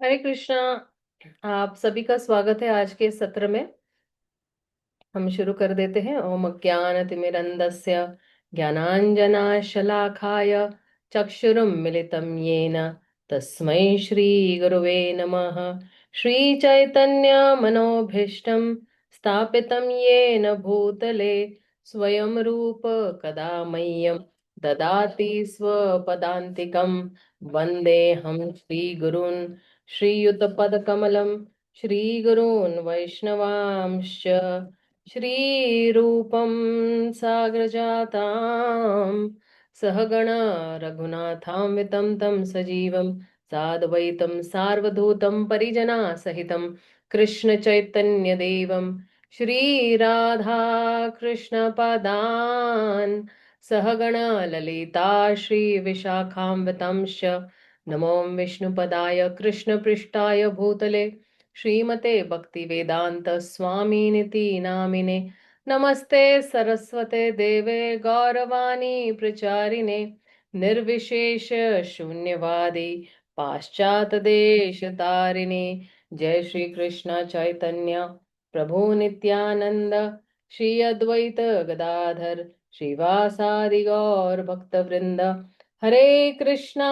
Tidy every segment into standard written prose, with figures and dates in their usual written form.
हरे कृष्णा। आप सभी का स्वागत है आज के सत्र में। हम शुरू कर देते हैं। ओम अज्ञानतिमिरन्धस्य ज्ञानाञ्जनशलाकाय चक्षुरुन्मिलितं येन तस्मै श्रीगुरवे नमः। श्रीचैतन्यमनोभीष्टं स्थापितं येन भूतले स्वयं रूप कदा मह्यं ददाति स्वपदान्तिकं। वन्देऽहं श्रीगुरून् श्रीयुतपदकमलं श्रीगुरून् वैष्णवांश्च श्रीरूपं साग्रजातां सहगण रघुनाथान्वितं तं सजीवं साद्वैतं सार्वभौतं परिजनासहितं कृष्णचैतन्यदेवं श्रीराधा कृष्णपदान् सहगण ललिता श्रीविशाखान्वितंश्च नमो विष्णुपदाय कृष्णपृष्ठाय भूतले श्रीमते भक्ति वेदांत स्वामी निति नामिने। नमस्ते सरस्वते देवे गौरवाणी प्रचारिणे निर्विशेष शून्यवादी पाश्चात देश तारिणे। जय श्री कृष्ण चैतन्य प्रभु नित्यानंद श्री अद्वैत गदाधर श्रीवासादि गौर भक्त वृंद। हरे कृष्णा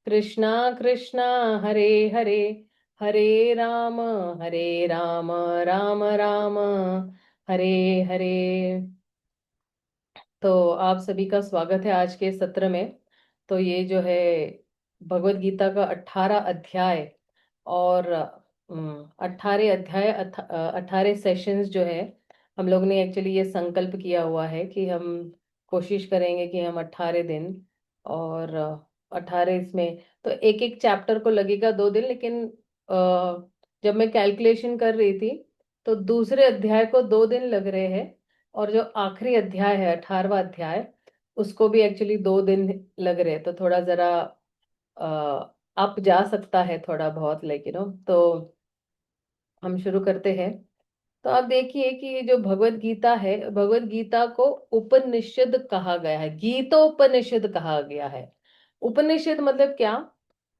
कृष्णा कृष्णा हरे हरे हरे राम राम राम हरे हरे। तो आप सभी का स्वागत है आज के सत्र में। तो ये जो है भगवत गीता का 18 अध्याय और 18 अध्याय 18 सेशंस जो है हम लोग ने एक्चुअली ये संकल्प किया हुआ है कि हम कोशिश करेंगे कि हम 18 दिन और 18 इसमें तो एक एक चैप्टर को लगेगा 2 दिन, लेकिन जब मैं कैलकुलेशन कर रही थी तो दूसरे अध्याय को 2 दिन लग रहे हैं और जो आखिरी अध्याय है 18वां अध्याय उसको भी एक्चुअली 2 दिन लग रहे हैं। तो थोड़ा जरा अप जा सकता है थोड़ा बहुत, लेकिन तो हम शुरू करते हैं। तो आप देखिए कि ये जो भगवत गीता है, भगवत गीता को उपनिषद कहा गया है, गीतोपनिषद कहा गया है। उपनिषद मतलब क्या?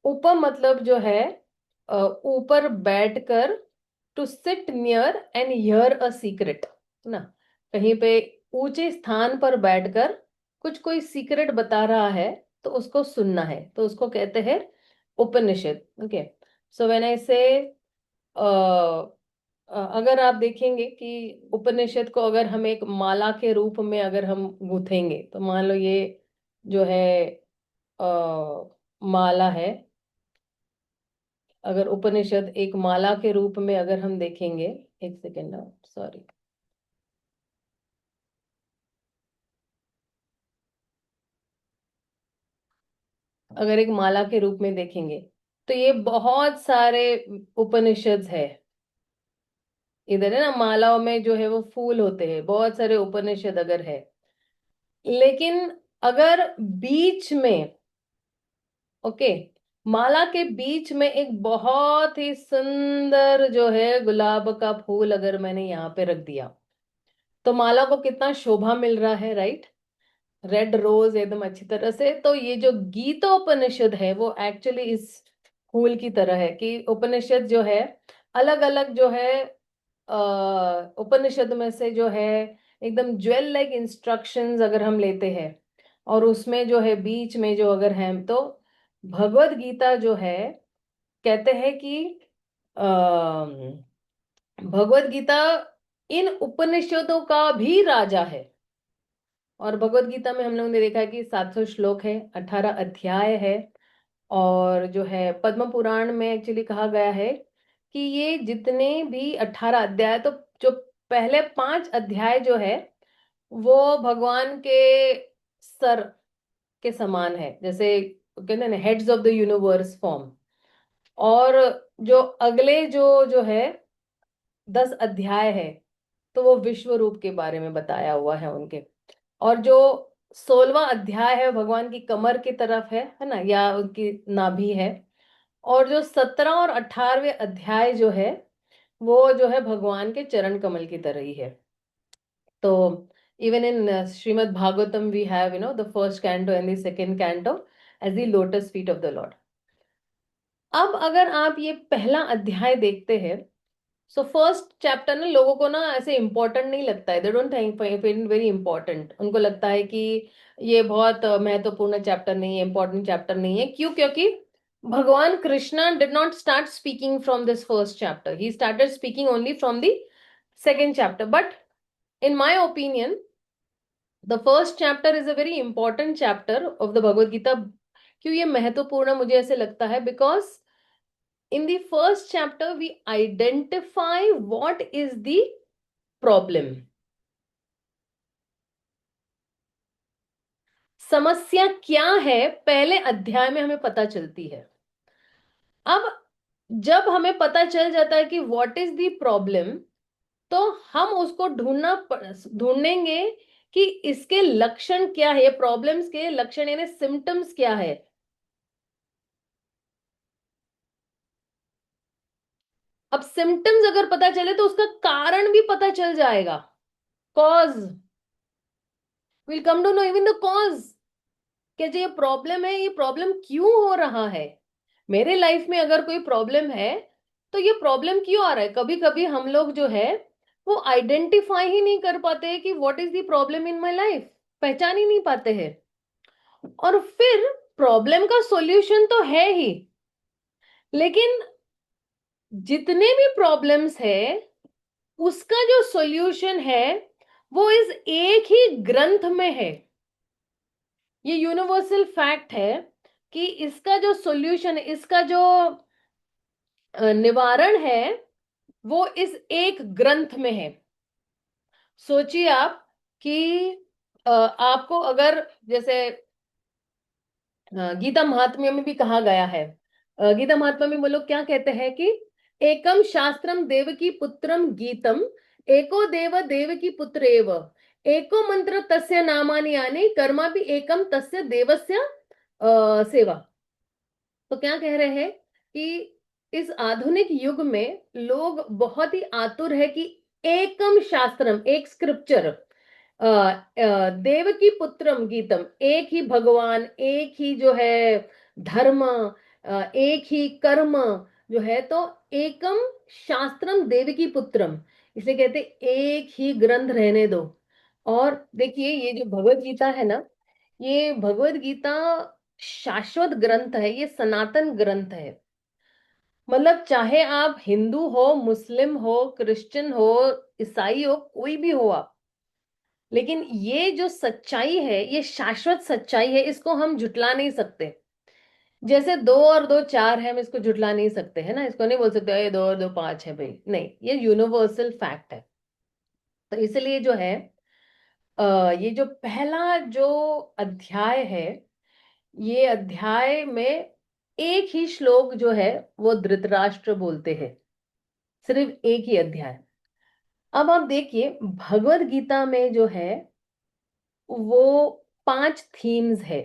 उप मतलब जो है ऊपर बैठकर, to sit near and hear a secret, है ना। कहीं पे ऊंचे स्थान पर बैठकर कुछ कोई सीक्रेट बता रहा है तो उसको सुनना है, तो उसको कहते हैं उपनिषद। ओके, सो व्हेन आई से अगर आप देखेंगे कि उपनिषद को अगर हम एक माला के रूप में अगर हम गूंथेंगे तो मान लो ये जो है माला है। अगर उपनिषद एक माला के रूप में अगर हम देखेंगे, एक सेकेंड, सॉरी, अगर एक माला के रूप में देखेंगे तो ये बहुत सारे उपनिषद है। इधर है ना, मालाओं में जो है वो फूल होते हैं, बहुत सारे उपनिषद अगर है। लेकिन अगर बीच में, ओके, माला के बीच में एक बहुत ही सुंदर जो है गुलाब का फूल अगर मैंने यहाँ पे रख दिया तो माला को कितना शोभा मिल रहा है, राइट? रेड रोज एकदम अच्छी तरह से। तो ये जो गीतोपनिषद है वो एक्चुअली इस फूल की तरह है कि उपनिषद जो है अलग अलग जो है उपनिषद में से जो है एकदम ज्वेल लाइक इंस्ट्रक्शंस अगर हम लेते हैं और उसमें जो है बीच में जो अगर है तो भगवत गीता जो है कहते हैं कि भगवत गीता इन उपनिषदों का भी राजा है। और भगवत गीता में हम लोगों ने देखा है कि 700 श्लोक है, 18 अध्याय है। और जो है पद्म पुराण में एक्चुअली कहा गया है कि ये जितने भी 18 अध्याय, तो जो पहले 5 अध्याय जो है वो भगवान के सर के समान है, जैसे कहते हैं ना heads of the universe form. और जो अगले जो जो है 10 अध्याय है तो वो विश्व रूप के बारे में बताया हुआ है उनके। और जो 16वां अध्याय है भगवान की कमर की तरफ है ना, या उनकी नाभि है। और जो 17 और 18वें अध्याय जो है वो जो है भगवान के चरण कमल की तरह ही है। तो even in Srimad Bhagavatam we have the first canto and the second canto as the lotus feet of the Lord. अब अगर आप ये पहला अध्याय देखते हैं, सो फर्स्ट चैप्टर ना लोगों को ना ऐसे इंपॉर्टेंट नहीं लगता है, they don't find very important. उनको लगता है कि ये बहुत महत्वपूर्ण चैप्टर नहीं है, इंपॉर्टेंट चैप्टर नहीं है। क्यों? क्योंकि भगवान Krishna did not start speaking from this first chapter, he started speaking only from the second chapter. But in my opinion, the first chapter is a very important chapter of the Bhagavad Gita। क्यों ये महत्वपूर्ण मुझे ऐसे लगता है? Because in the first chapter we identify what is the problem, समस्या क्या है, पहले अध्याय में हमें पता चलती है। अब जब हमें पता चल जाता है कि what is the problem, तो हम उसको ढूंढेंगे कि इसके लक्षण क्या है, प्रॉब्लम्स के लक्षण यानी सिम्टम्स क्या है। अब सिम्टम्स अगर पता चले तो उसका कारण भी पता चल जाएगा, cause, will come to know even the cause, कि जो ये प्रॉब्लम है, ये प्रॉब्लम क्यों हो रहा है। मेरे लाइफ में अगर कोई प्रॉब्लम है तो ये प्रॉब्लम क्यों आ रहा है। कभी कभी हम लोग जो है वो आइडेंटिफाई ही नहीं कर पाते हैं कि what is the problem in my life, पहचान ही नहीं पाते हैं। और फिर प्रॉब्लम का सॉल्यूशन तो है ही, लेकिन जितने भी प्रॉब्लम्स है उसका जो सॉल्यूशन है वो इस एक ही ग्रंथ में है। ये यूनिवर्सल फैक्ट है कि इसका जो सॉल्यूशन, इसका जो निवारण है वो इस एक ग्रंथ में है। सोचिए आप कि आपको अगर जैसे गीता महात्म्य में भी कहा गया है, गीता महात्म्य में वो लोग क्या कहते हैं कि एकम शास्त्रम देवकी पुत्रम गीतम, एको देव देवकी पुत्र एव, एको मंत्र तस्य नामानि यानि कर्मा भी एकम तस्य देवस्य सेवा। तो क्या कह रहे हैं कि इस आधुनिक युग में लोग बहुत ही आतुर है कि एकम शास्त्रम, एक स्क्रिप्चर, देवकी पुत्रम गीतम, एक ही भगवान, एक ही जो है धर्म, एक ही कर्म जो है, तो एकम शास्त्रम देवकी पुत्रम, इसे कहते एक ही ग्रंथ रहने दो। और देखिए ये जो भगवत गीता है ना, ये भगवत गीता शाश्वत ग्रंथ है, ये सनातन ग्रंथ है। मतलब चाहे आप हिंदू हो, मुस्लिम हो, क्रिश्चियन हो, ईसाई हो, कोई भी हो आप, लेकिन ये जो सच्चाई है ये शाश्वत सच्चाई है, इसको हम झुटला नहीं सकते। जैसे दो और दो चार है, हम इसको झुटला नहीं सकते, है ना, इसको नहीं बोल सकते ये दो और दो पांच है भाई, नहीं, ये यूनिवर्सल फैक्ट है। तो इसलिए जो है ये जो पहला जो अध्याय है, ये अध्याय में एक ही श्लोक जो है वो धृतराष्ट्र बोलते हैं, सिर्फ एक ही अध्याय। अब आप देखिए भगवत गीता में जो है वो 5 थीम्स है,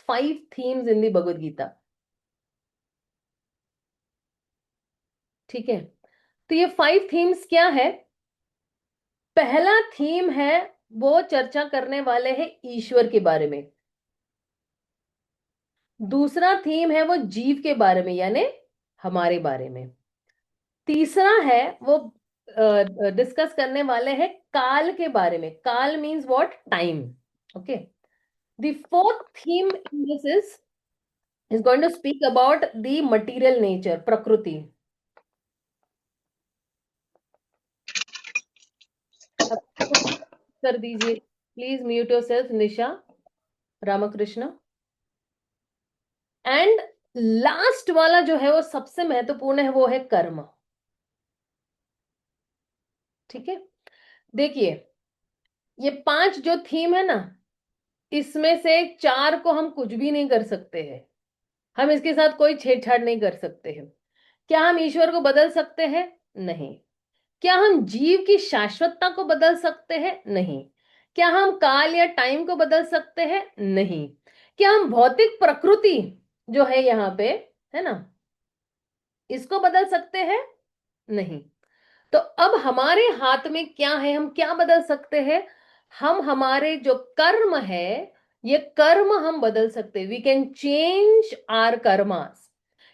5 थीम्स इन दी भगवत गीता। ठीक है, तो ये 5 थीम्स क्या है? पहला थीम है वो चर्चा करने वाले हैं ईश्वर के बारे में। दूसरा थीम है वो जीव के बारे में यानी हमारे बारे में। तीसरा है वो डिस्कस करने वाले हैं काल के बारे में, काल means what, time. Okay, the fourth theme in this is going to speak about the material nature, प्रकृति। कर दीजिए please, mute yourself, Nisha, Ramakrishna. And last वाला जो है वो सबसे महत्वपूर्ण है, वो है कर्म। ठीक है, देखिए ये 5 जो थीम है ना, इसमें से 4 को हम कुछ भी नहीं कर सकते हैं, हम इसके साथ कोई छेड़छाड़ नहीं कर सकते हैं। क्या हम ईश्वर को बदल सकते हैं? नहीं। क्या हम जीव की शाश्वतता को बदल सकते हैं? नहीं। क्या हम काल या टाइम को बदल सकते हैं? नहीं। क्या हम भौतिक प्रकृति जो है यहाँ पे, है ना, इसको बदल सकते हैं? नहीं। तो अब हमारे हाथ में क्या है, हम क्या बदल सकते हैं? हम हमारे जो कर्म है, ये कर्म हम बदल सकते हैं, we can change our karmas.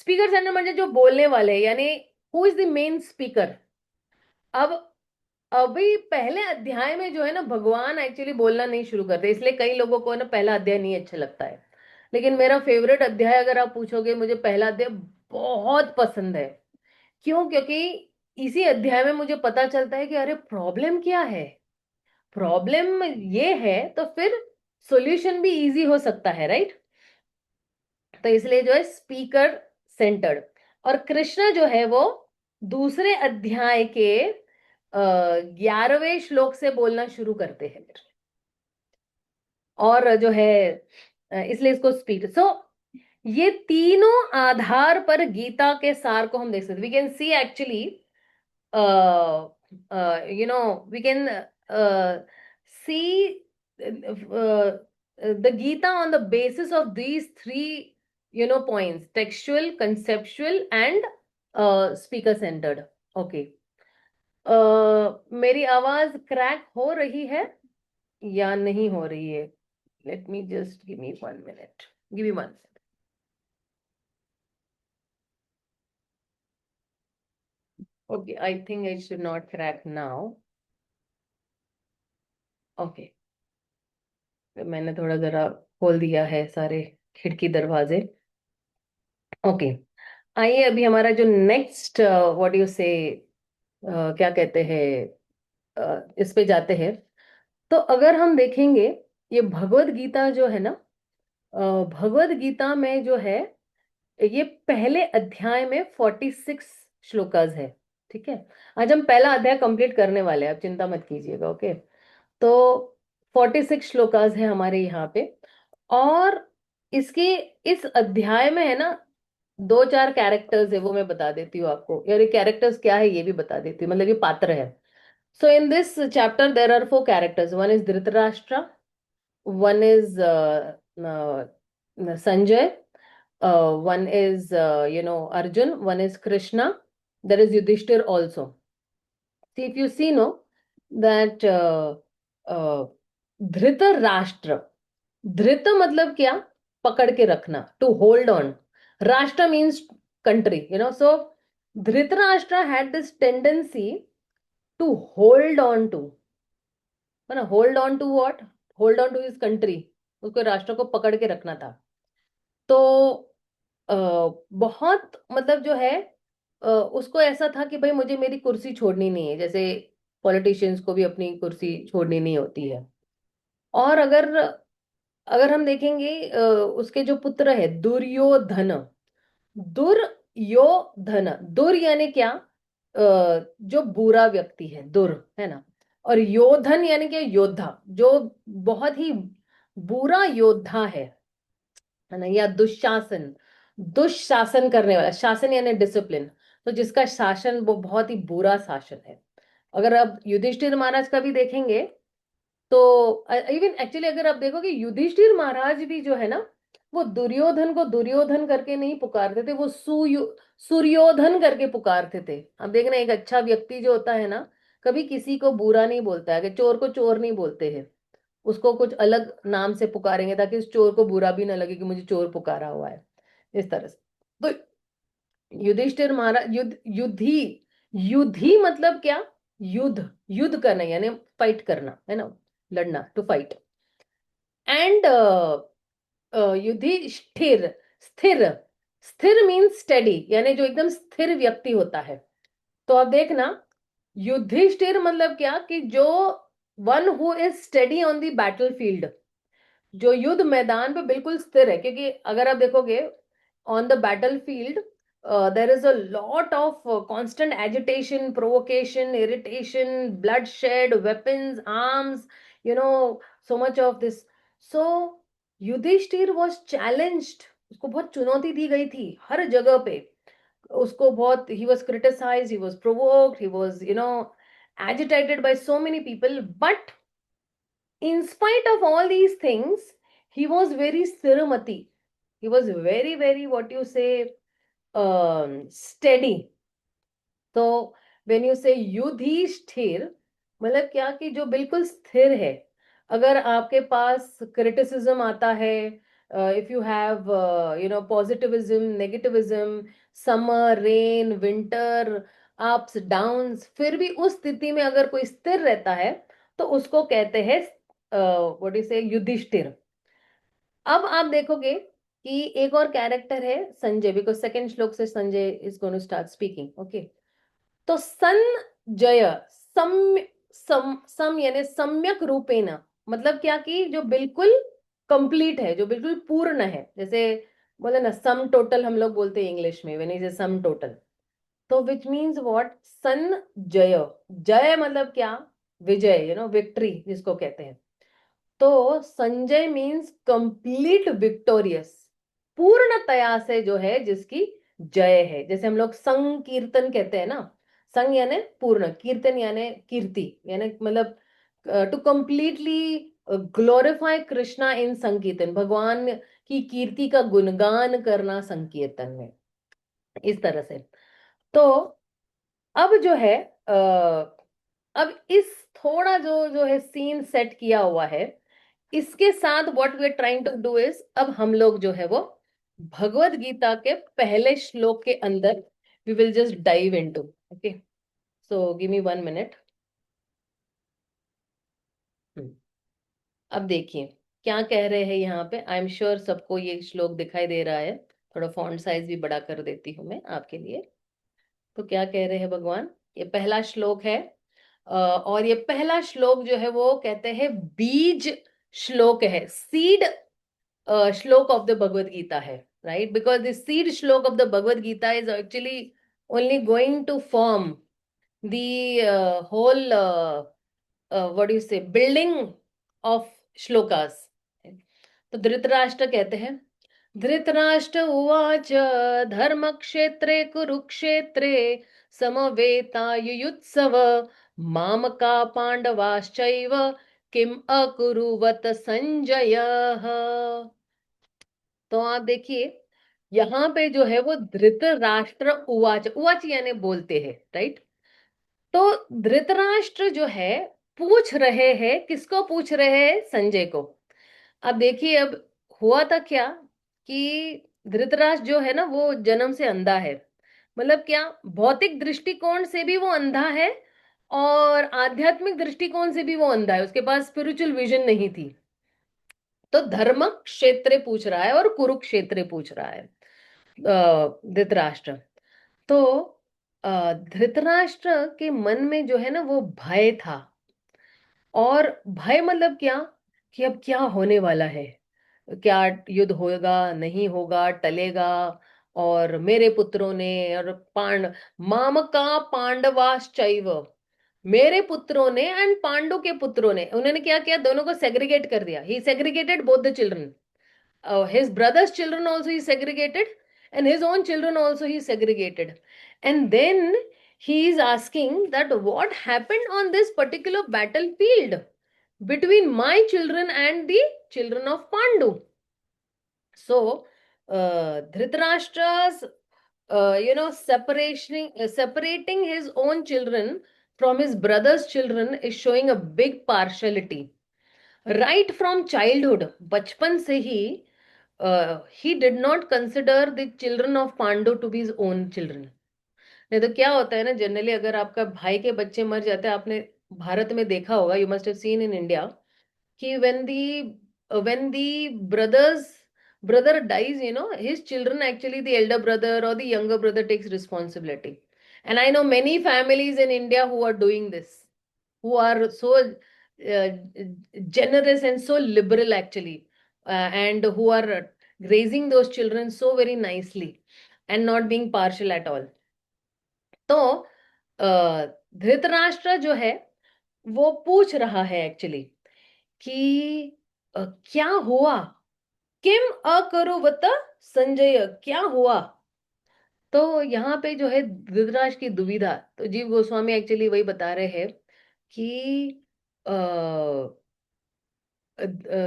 Speaker center म्हणजे जो बोलने वाले, यानी who is the main speaker. अब अभी पहले अध्याय में जो है ना, भगवान एक्चुअली बोलना नहीं शुरू करते, इसलिए कई लोगों को ना पहला अध्याय नहीं अच्छा लगता है। लेकिन मेरा फेवरेट अध्याय अगर आप पूछोगे, मुझे पहला अध्याय बहुत पसंद है। क्यों? क्योंकि इसी अध्याय में मुझे पता चलता है कि अरे प्रॉब्लम क्या है, प्रॉब्लम ये है तो फिर सॉल्यूशन भी इजी हो सकता है, राइट। तो इसलिए जो है स्पीकर सेंटर्ड। और कृष्ण जो है वो दूसरे अध्याय के 11वें श्लोक से बोलना शुरू करते हैं फिर। और जो है इसलिए इसको स्पीड, सो ये तीनों आधार पर गीता के सार को हम देख सकते, we can see actually, we can see the Gita on the basis of these three points: textual, conceptual, and speaker centered. Okay. मेरी आवाज क्रैक हो रही है या नहीं हो रही है? Let me just give me 1 minute, give me 1 minute. Okay, I think it should not crack now. Okay. मैंने थोड़ा जरा खोल दिया है सारे खिड़की दरवाजे। ओके, आइए अभी हमारा जो नेक्स्ट व्हाट यू से क्या कहते हैं, इस पे जाते हैं। तो अगर हम देखेंगे, ये भगवत गीता जो है ना, भगवत गीता में जो है, ये पहले अध्याय में 46 श्लोकाज है। ठीक है, आज हम पहला अध्याय कंप्लीट करने वाले हैं, आप चिंता मत कीजिएगा। ओके, तो 46 श्लोकाज है हमारे यहाँ पे। और इसके इस अध्याय में है ना, 2-4 कैरेक्टर्स है, वो मैं बता देती हूँ आपको, यार ये कैरेक्टर्स क्या है ये भी बता देती हूँ, मतलब ये पात्र है। So in this chapter there are 4 characters, one is Dhritarashtra, one is Sanjay, one is Arjun, one is Krishna, there is Yudhishthir also. See, if you see, no, that Dhritarashtra, धृत मतलब क्या? पकड़ के रखना, टू होल्ड ऑन। राष्ट्र means country, so Dhritarashtra had this tendency to hold on to, है ना, hold on to what? Hold on to his country, उसको राष्ट्र को पकड़ के रखना था। तो अ, बहुत मतलब जो है, उसको ऐसा था कि भाई मुझे मेरी कुर्सी छोड़नी नहीं है, जैसे पॉलिटिशियंस को भी अपनी कुर्सी छोड़नी नहीं होती है। और अगर अगर हम देखेंगे, उसके जो पुत्र है दुर्योधन, दुर्योधन, दुर यानी क्या? जो बुरा व्यक्ति है, दुर, है ना। और योधन यानी क्या? योद्धा, जो बहुत ही बुरा योद्धा है ना। या दुशासन, दुशासन करने वाला, शासन यानी डिसिप्लिन, तो जिसका शासन वो बहुत ही बुरा शासन है। अगर आप युधिष्ठिर महाराज का भी देखेंगे, तो इवन एक्चुअली अगर आप देखोगे, युधिष्ठिर महाराज भी जो है ना, वो दुर्योधन को दुर्योधन करके नहीं पुकारते थे, वो सूर्योधन करके पुकारते थे। अब देखना, एक अच्छा व्यक्ति जो होता है ना, कभी किसी को बुरा नहीं बोलता है, कि चोर को चोर नहीं बोलते हैं, उसको कुछ अलग नाम से पुकारेंगे ताकि उस चोर को बुरा भी ना लगे कि मुझे चोर पुकारा हुआ है, इस तरह से। तो युधिष्ठिर महाराज युद्धि, युद्धि मतलब क्या? युद्ध, युद्ध करना यानी फाइट करना, है ना, लड़ना, टू फाइट। एंड युधिष्ठिर, स्थिर, स्थिर मीन्स स्टेडी, यानी जो एकदम स्थिर व्यक्ति होता है। तो अब देखना, युधिष्ठिर मतलब क्या? कि जो one who is steady on the battle field, जो युद्ध मैदान पे बिल्कुल स्थिर है। क्योंकि अगर आप देखोगे, on the battlefield there is a lot of constant agitation, provocation, irritation, bloodshed, weapons, arms, so much of this. So Yudhishthira was challenged, उसको बहुत चुनौती दी गई थी हर जगह पे। उसको बहुत, he was criticised, he was provoked, he was agitated by so many people, but in spite of all these things, he was very stiramati. He was very, very, what you say, steady. तो when you say Yudhishthir, मतलब क्या? कि जो बिल्कुल स्थिर है। अगर आपके पास क्रिटिसिज्म आता है, if you have positivism, negativism, summer, rain, winter, ups, downs, फिर भी उस स्थिति में अगर कोई स्थिर रहता है तो उसको कहते हैं व्हाट इज से युधिष्ठिर। अब आप देखोगे कि एक और कैरेक्टर है संजय, बिकॉज सेकंड श्लोक से Sanjay is going to start speaking. Okay, तो संजय, सम सम यानी सम्यक रूपेण, मतलब क्या कि जो बिल्कुल कंप्लीट है, जो बिल्कुल पूर्ण है, जैसे बोले ना सम टोटल हम लोग बोलते हैं इंग्लिश में, व्हेन इज सम टोटल। तो विच मीन्स व्हाट, संजय, जय मतलब क्या, विजय, विक्ट्री जिसको कहते हैं। तो संजय मीन्स कंप्लीट विक्टोरियस, पूर्णतया से जो है जिसकी जय है। जैसे हम लोग संकीर्तन कहते हैं ना, संग यानी पूर्ण, कीर्तन यानी कीर्ति, यानी मतलब टू कंप्लीटली ग्लोरीफाई कृष्णा इन संकीर्तन, भगवान की कीर्ति का गुणगान करना संकीर्तन में, इस तरह से। तो अब जो है अब इस थोड़ा जो जो है सीन सेट किया हुआ है, इसके साथ what we are trying to do is, अब हम लोग जो है वो भगवत गीता के पहले श्लोक के अंदर we will just dive into. Okay, so give me 1 minute. अब देखिए क्या कह रहे हैं यहाँ पे। आई एम श्योर सबको ये श्लोक दिखाई दे रहा है, थोड़ा फॉन्ट साइज भी बड़ा कर देती हूँ मैं आपके लिए। तो क्या कह रहे हैं भगवान, ये पहला श्लोक है, और ये पहला श्लोक जो है वो कहते हैं बीज श्लोक है, seed shloka of the Bhagavad Gita है, right? Because the seed shloka of the Bhagavad Gita is actually only going to form the whole what you say building of shlokas. तो धृतराष्ट्र कहते हैं, धृतराष्ट्र उवाच धर्मक्षेत्रे कुरुक्षेत्रे समवेतायुयुत्सव मामका पांडवाश्चैव किम अकुरुवत संजय। तो आप देखिए यहाँ पे जो है वो धृतराष्ट्र उवाच, उवाच यानी बोलते हैं, राइट? तो धृतराष्ट्र जो है पूछ रहे हैं, किसको पूछ रहे हैं? संजय को। अब देखिए अब हुआ था क्या कि धृतराष्ट्र जो है ना वो जन्म से अंधा है, मतलब क्या, भौतिक दृष्टिकोण से भी वो अंधा है और आध्यात्मिक दृष्टिकोण से भी वो अंधा है, उसके पास स्पिरिचुअल विजन नहीं थी। तो धर्म क्षेत्र पूछ रहा है और कुरुक्षेत्र पूछ रहा है धृतराष्ट्र। तो धृतराष्ट्र के मन में जो है ना वो भय था, और भय मतलब क्या कि अब क्या होने वाला है, क्या युद्ध होगा, नहीं होगा, टलेगा, और मेरे पुत्रों ने और मामका पांडवाश्चैव, मेरे पुत्रों ने एंड पांडु के पुत्रों ने, उन्होंने क्या किया, दोनों को सेग्रीगेट कर दिया। He segregated both the children, his brother's children also he segregated, and his own children also he segregated. And then he is asking that what happened on this particular battlefield between my children and the children of Pandu. So Dhritarashtra's separating his own children from his brother's children is showing a big partiality right from childhood, बचपन से ही he did not consider the children of Pandu to be his own children. नहीं तो क्या होता है ना, generally अगर आपका भाई के बच्चे मर जाते हैं, आपने भारत में देखा होगा, you must have seen in India, कि when the brother dies, his children, actually the elder brother or the younger brother takes responsibility. And I know many families in India who are doing this, who are so generous and so liberal actually, and who are raising those children so very nicely and not being partial at all. तो धृतराष्ट्र जो है वो पूछ रहा है actually कि क्या हुआ, किम अकुरुवत संजय, क्या हुआ। तो यहाँ पे जो है धृतराष्ट्र की दुविधा, तो जीव गोस्वामी एक्चुअली वही बता रहे हैं कि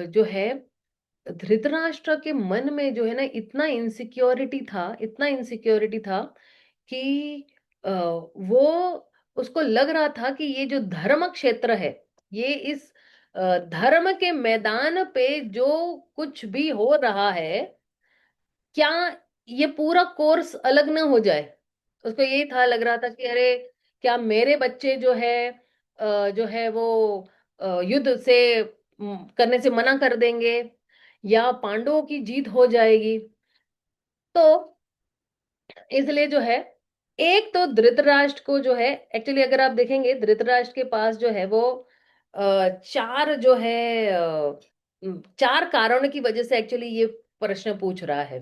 जो है धृतराष्ट्र के मन में जो है ना इतना इनसिक्योरिटी था, इतना इनसिक्योरिटी था कि वो, उसको लग रहा था कि ये जो धर्म क्षेत्र है, ये इस धर्म के मैदान पे जो कुछ भी हो रहा है, क्या ये पूरा कोर्स अलग ना हो जाए। उसको यही था, लग रहा था कि अरे क्या मेरे बच्चे जो है जो है वो युद्ध से करने से मना कर देंगे, या पांडवों की जीत हो जाएगी। तो इसलिए जो है, एक तो धृतराष्ट्र को जो है, एक्चुअली अगर आप देखेंगे धृतराष्ट्र के पास जो है वो चार जो है चार कारणों की वजह से एक्चुअली ये प्रश्न पूछ रहा है।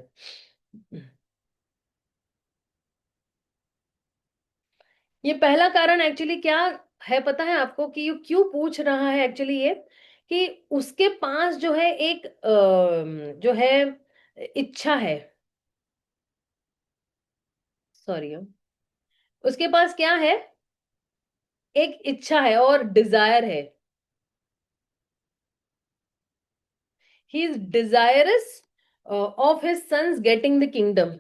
ये पहला कारण एक्चुअली क्या है पता है आपको, कि ये क्यों पूछ रहा है एक्चुअली ये, कि उसके पास जो है एक जो है इच्छा है। सॉरी, उसके पास क्या है, एक इच्छा है और डिजायर है। He is desirous of his sons getting the kingdom.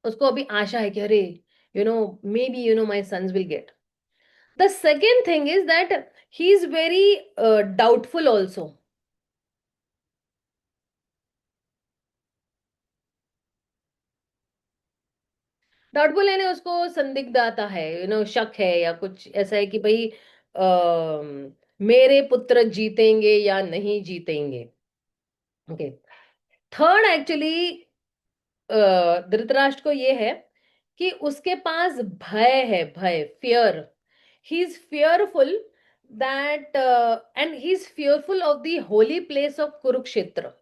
उसको अभी आशा है कि अरे maybe my sons will get. The second thing is that he is very doubtful also. Doubtful यानी उसको संदिग्धता है, शक है या कुछ ऐसा है कि भाई मेरे पुत्र जीतेंगे या नहीं जीतेंगे। ओके। थर्ड एक्चुअली धृतराष्ट्र को ये है कि उसके पास भय है, भय, fear. He is fearful that and he is fearful of the holy place of Kurukshetra.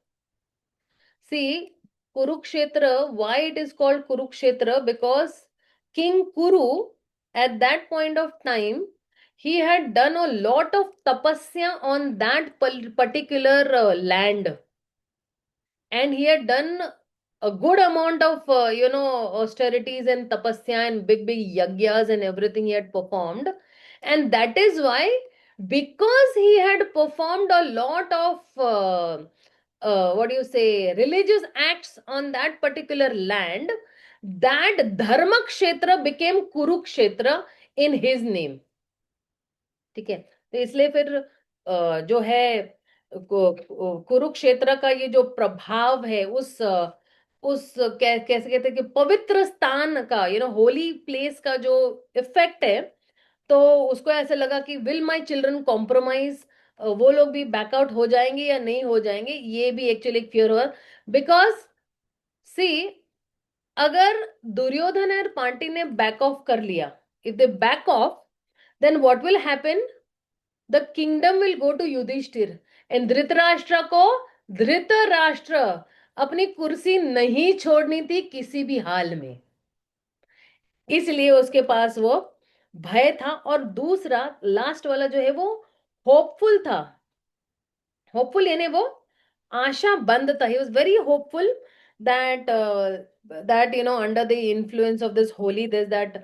See, Kurukshetra, why it is called Kurukshetra? Because King Kuru, at that point of time, he had done a lot of tapasya on that particular land, and he had done a good amount of austerities and tapasya and big yagyas and everything he had performed. And that is why, because he had performed a lot of what do you say, religious acts on that particular land, that dharma kshetra became kurukshetra in his name। ठीक है, तो इसलिए फिर जो है कुरुक्षेत्र का ये जो प्रभाव है, उस कैसे कहते हैं कि पवित्र स्थान का, होली प्लेस का जो इफेक्ट है, तो उसको ऐसे लगा कि विल माय चिल्ड्रन कॉम्प्रोमाइज, वो लोग भी बैकआउट हो जाएंगे या नहीं हो जाएंगे, ये भी एक्चुअली एक फियर हुआ। बिकॉज सी, अगर दुर्योधन और पांडे ने बैक ऑफ कर लिया, if they back off, then what will happen, the kingdom will go to Yudhishthira. And Dhritarashtra को, धृतराष्ट्र अपनी कुर्सी नहीं छोड़नी थी किसी भी हाल में, इसलिए उसके पास वो भय था। और दूसरा लास्ट वाला जो है वो होपफुल था। होपफुल यानी वो आशा बंद था। He was very hopeful that under the influence of this holy this that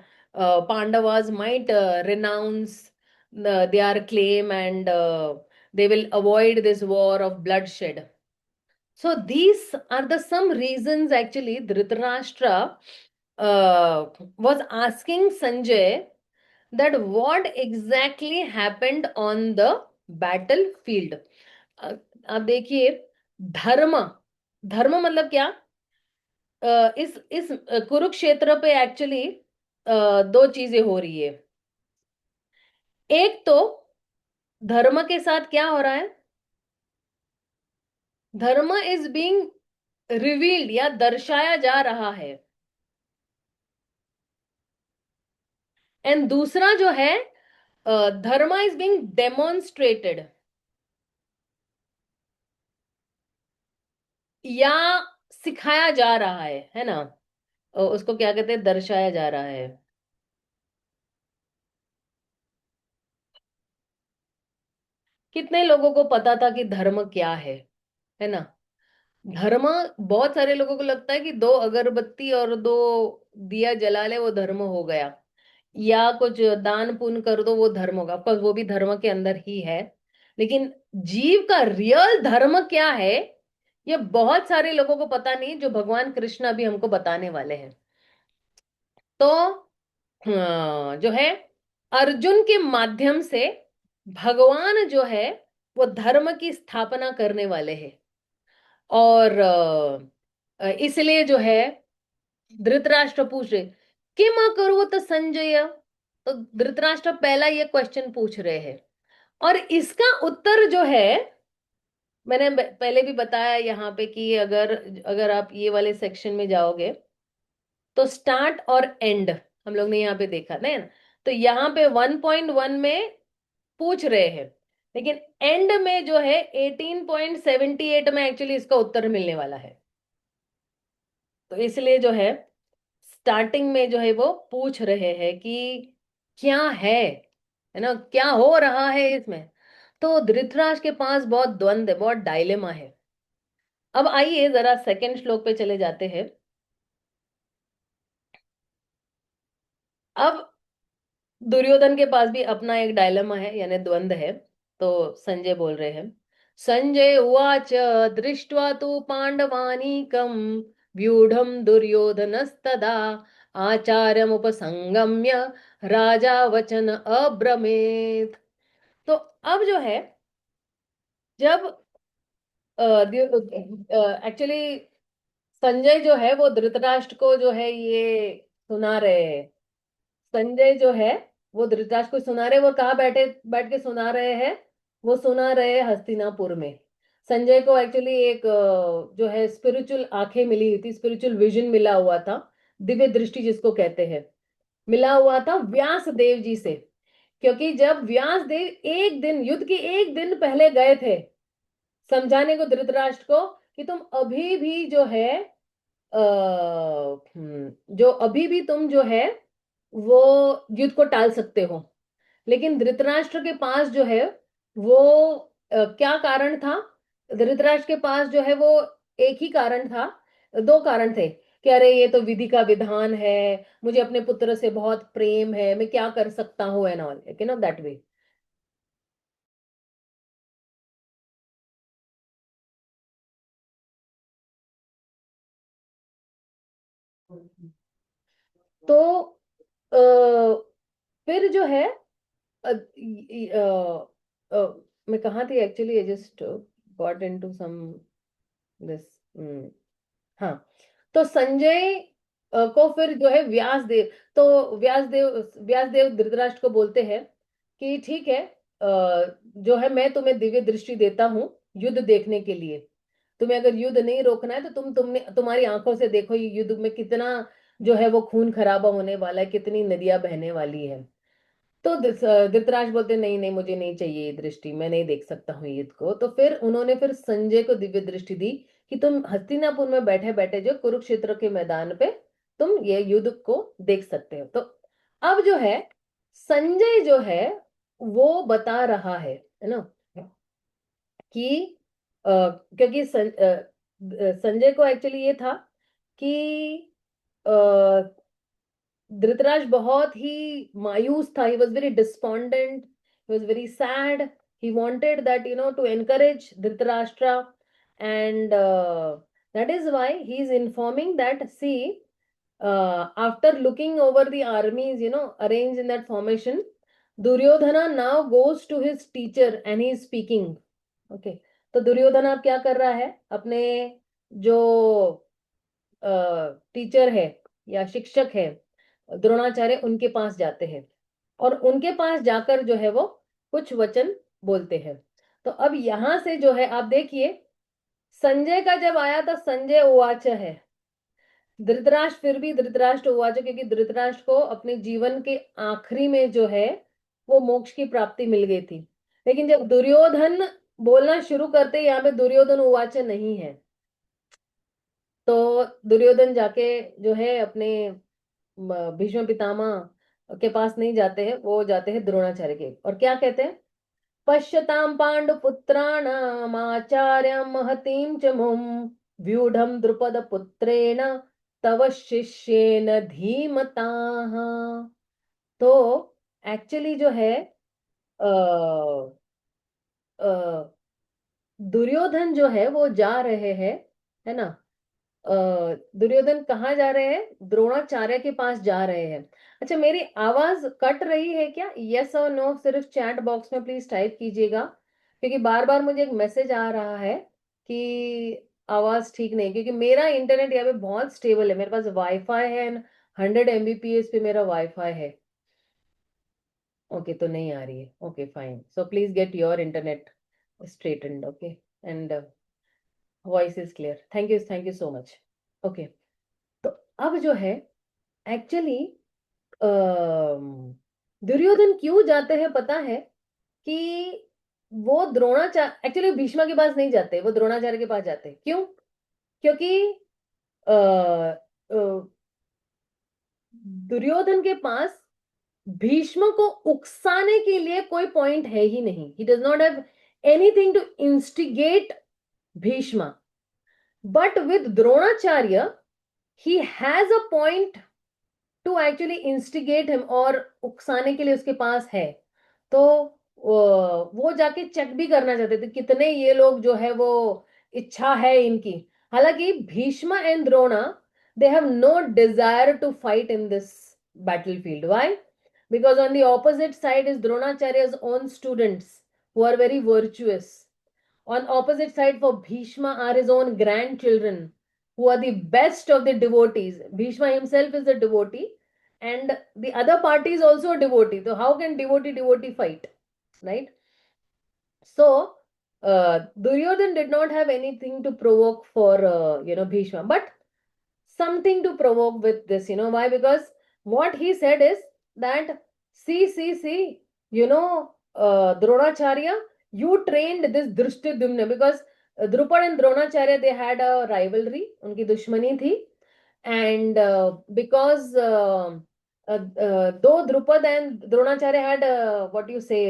Pandavas might renounce their claim, and they will avoid this war of bloodshed. So these are the some reasons actually Dhritarashtra was asking Sanjay that what exactly happened on the battlefield। आप देखिए, धर्म, धर्म मतलब क्या, इस कुरुक्षेत्र पे actually दो चीजें हो रही है। एक तो धर्म के साथ क्या हो रहा है, धर्म इज बीइंग रिवील्ड या दर्शाया जा रहा है। एंड दूसरा जो है, धर्म इज बीइंग डेमोन्स्ट्रेटेड, या सिखाया जा रहा है ना। उसको क्या कहते हैं, दर्शाया जा रहा है। कितने लोगों को पता था कि धर्म क्या है ना। धर्म, बहुत सारे लोगों को लगता है कि दो अगरबत्ती और दो दिया जला ले वो धर्म हो गया, या कुछ दान पुण्य कर दो वो धर्म होगा। पर वो भी धर्म के अंदर ही है, लेकिन जीव का रियल धर्म क्या है, ये बहुत सारे लोगों को पता नहीं, जो भगवान कृष्ण अभी हमको बताने वाले हैं। तो जो है, अर्जुन के माध्यम से भगवान जो है वो धर्म की स्थापना करने वाले हैं। और इसलिए जो है धृतराष्ट्र पूछ रहे किम अकुर्वत संजय। तो धृतराष्ट्र पहला ये क्वेश्चन पूछ रहे हैं, और इसका उत्तर जो है मैंने पहले भी बताया यहाँ पे कि अगर अगर आप ये वाले सेक्शन में जाओगे तो स्टार्ट और एंड हम लोग ने यहाँ पे देखा ना। तो यहाँ पे 1.1 में पूछ रहे हैं, लेकिन एंड में जो है 18.78 में एक्चुअली इसका उत्तर मिलने वाला है। तो इसलिए जो है स्टार्टिंग में जो है वो पूछ रहे हैं कि क्या है ना, क्या हो रहा है इसमें। तो धृतराष्ट्र के पास बहुत द्वंद है, बहुत डायलेमा है। अब आइए जरा सेकंड श्लोक पे चले जाते हैं। अब दुर्योधन के पास भी अपना एक डायलेमा है, यानी द्वंद है। तो संजय बोल रहे हैं, संजय उवाच दृष्ट्वा तु पांडवानीकं व्यूढ़म दुर्योधनस्तदा आचार्यमुपसंगम्य राजा वचन अब्रमेत। तो अब जो है जब एक्चुअली संजय जो है वो धृतराष्ट्र को जो है ये सुना रहे हैं। संजय जो है वो धृतराष्ट्र को सुना रहे, वो कहाँ बैठे बैठ के सुना रहे हैं, वो सुना रहे हैं हस्तिनापुर में। संजय को एक्चुअली एक जो है स्पिरिचुअल आंखें मिली हुई थी, स्पिरिचुअल विजन मिला हुआ था, दिव्य दृष्टि जिसको कहते हैं, मिला हुआ था व्यास देव जी से। क्योंकि जब व्यास देव एक दिन युद्ध के एक दिन पहले गए थे समझाने को धृतराष्ट्र को कि तुम अभी भी जो है जो अभी भी तुम जो है वो युद्ध को टाल सकते हो। लेकिन धृतराष्ट्र के पास जो है वो क्या कारण था। धृतराष्ट्र के पास जो है वो एक ही कारण था, दो कारण थे कि अरे ये तो विधि का विधान है, मुझे अपने पुत्र से बहुत प्रेम है, मैं क्या कर सकता हूँ and all, you know that way. तो अ, फिर जो है मैं कहाँ थी actually, I just got into some this. हाँ। तो संजय को फिर जो है व्यासदेव, तो व्यासदेव धृतराष्ट्र को बोलते हैं कि ठीक है, जो है मैं तुम्हें दिव्य दृष्टि देता हूँ युद्ध देखने के लिए। तुम्हें अगर युद्ध नहीं रोकना है तो तुम्हारी आंखों से देखो ये युद्ध में कितना जो है वो खून खराबा होने वाला है, कितनी नदियां बहने वाली है। तो धृतराष्ट्र बोलते नहीं नहीं, मुझे नहीं चाहिए ये दृष्टि, मैं नहीं देख सकता हूँ युद्ध को। तो फिर उन्होंने फिर संजय को दिव्य दृष्टि दी कि तुम हस्तिनापुर में बैठे बैठे जो कुरुक्षेत्र के मैदान पे तुम ये युद्ध को देख सकते हो। तो अब जो है संजय जो है वो बता रहा है ना कि क्योंकि संजय को एक्चुअली ये था कि धृतराज बहुत ही मायूस था, he was very despondent, he was very sad, he wanted that to encourage Dhritarashtra, and that is why he is informing that see, after looking over the armies arranged in that formation, Duryodhana now goes to his teacher and he is speaking. Okay, तो दुर्योधन अब क्या कर रहा है, अपने जो teacher है या शिक्षक है द्रोणाचार्य, उनके पास जाते हैं और उनके पास जाकर जो है वो कुछ वचन बोलते हैं। तो अब यहां से जो है आप देखिए, संजय का जब आया था संजय उवाच है, धृतराष्ट्र फिर भी धृतराष्ट्र उवाच, क्योंकि धृतराष्ट्र को अपने जीवन के आखिरी में जो है वो मोक्ष की प्राप्ति मिल गई थी। लेकिन जब दुर्योधन बोलना शुरू करते यहाँ पे दुर्योधन उवाच नहीं है। तो दुर्योधन जाके जो है अपने भीष्म पितामह के पास नहीं जाते हैं, वो जाते हैं द्रोणाचार्य के, और क्या कहते हैं, पश्यतां पांडुपुत्राणाम आचार्यं महतीं च मुं व्यूढ़म द्रुपद पुत्रेण तव शिष्येन धीमताः। तो एक्चुअली जो है अ, अ, दुर्योधन जो है वो जा रहे हैं, है ना। अ, दुर्योधन कहाँ जा रहे हैं, द्रोणाचार्य के पास जा रहे हैं। अच्छा, मेरी आवाज कट रही है क्या, यस और नो सिर्फ चैट बॉक्स में प्लीज टाइप कीजिएगा। क्योंकि बार बार मुझे एक मैसेज आ रहा है कि आवाज ठीक नहीं, क्योंकि मेरा इंटरनेट यहाँ पे बहुत स्टेबल है, मेरे पास वाईफाई है, 100 Mbps पे मेरा वाईफाई है। ओके, तो नहीं आ रही है। Okay fine, so please get your internet straightened. Okay, and voice is clear. Thank you so much. Okay, तो अब जो है एक्चुअली दुर्योधन क्यों जाते हैं पता है? कि वो द्रोणाचार्य, एक्चुअली भीष्मा के पास नहीं जाते, वो द्रोणाचार्य के पास जाते हैं। क्यों? क्योंकि अ, अ, दुर्योधन के पास भीष्म को उकसाने के लिए कोई पॉइंट है ही नहीं। He does not have anything to instigate Bhishma, but with Dronacharya he has a point to actually instigate him, और उकसाने के लिए उसके पास है। तो वो जाके चेक भी करना चाहते थे कितने ये लोग जो है वो इच्छा है इनकी। हालांकि Bhishma and Drona, they have no desire to fight in this battlefield. Why? Because on the opposite side is Dronacharya's own students who are very virtuous. On opposite side for Bhishma are his own grandchildren who are the best of the devotees. Bhishma himself is a devotee, and the other party is also a devotee. So how can devotee fight, right? So Duryodhan did not have anything to provoke for Bhishma, but something to provoke with this. Why? Because what he said is that, see, Dronacharya, you trained this Drishtidyumna, because Drupad and Dronacharya, they had a rivalry, उनकी दुश्मनी थी, and because though Drupad and Dronacharya had what you say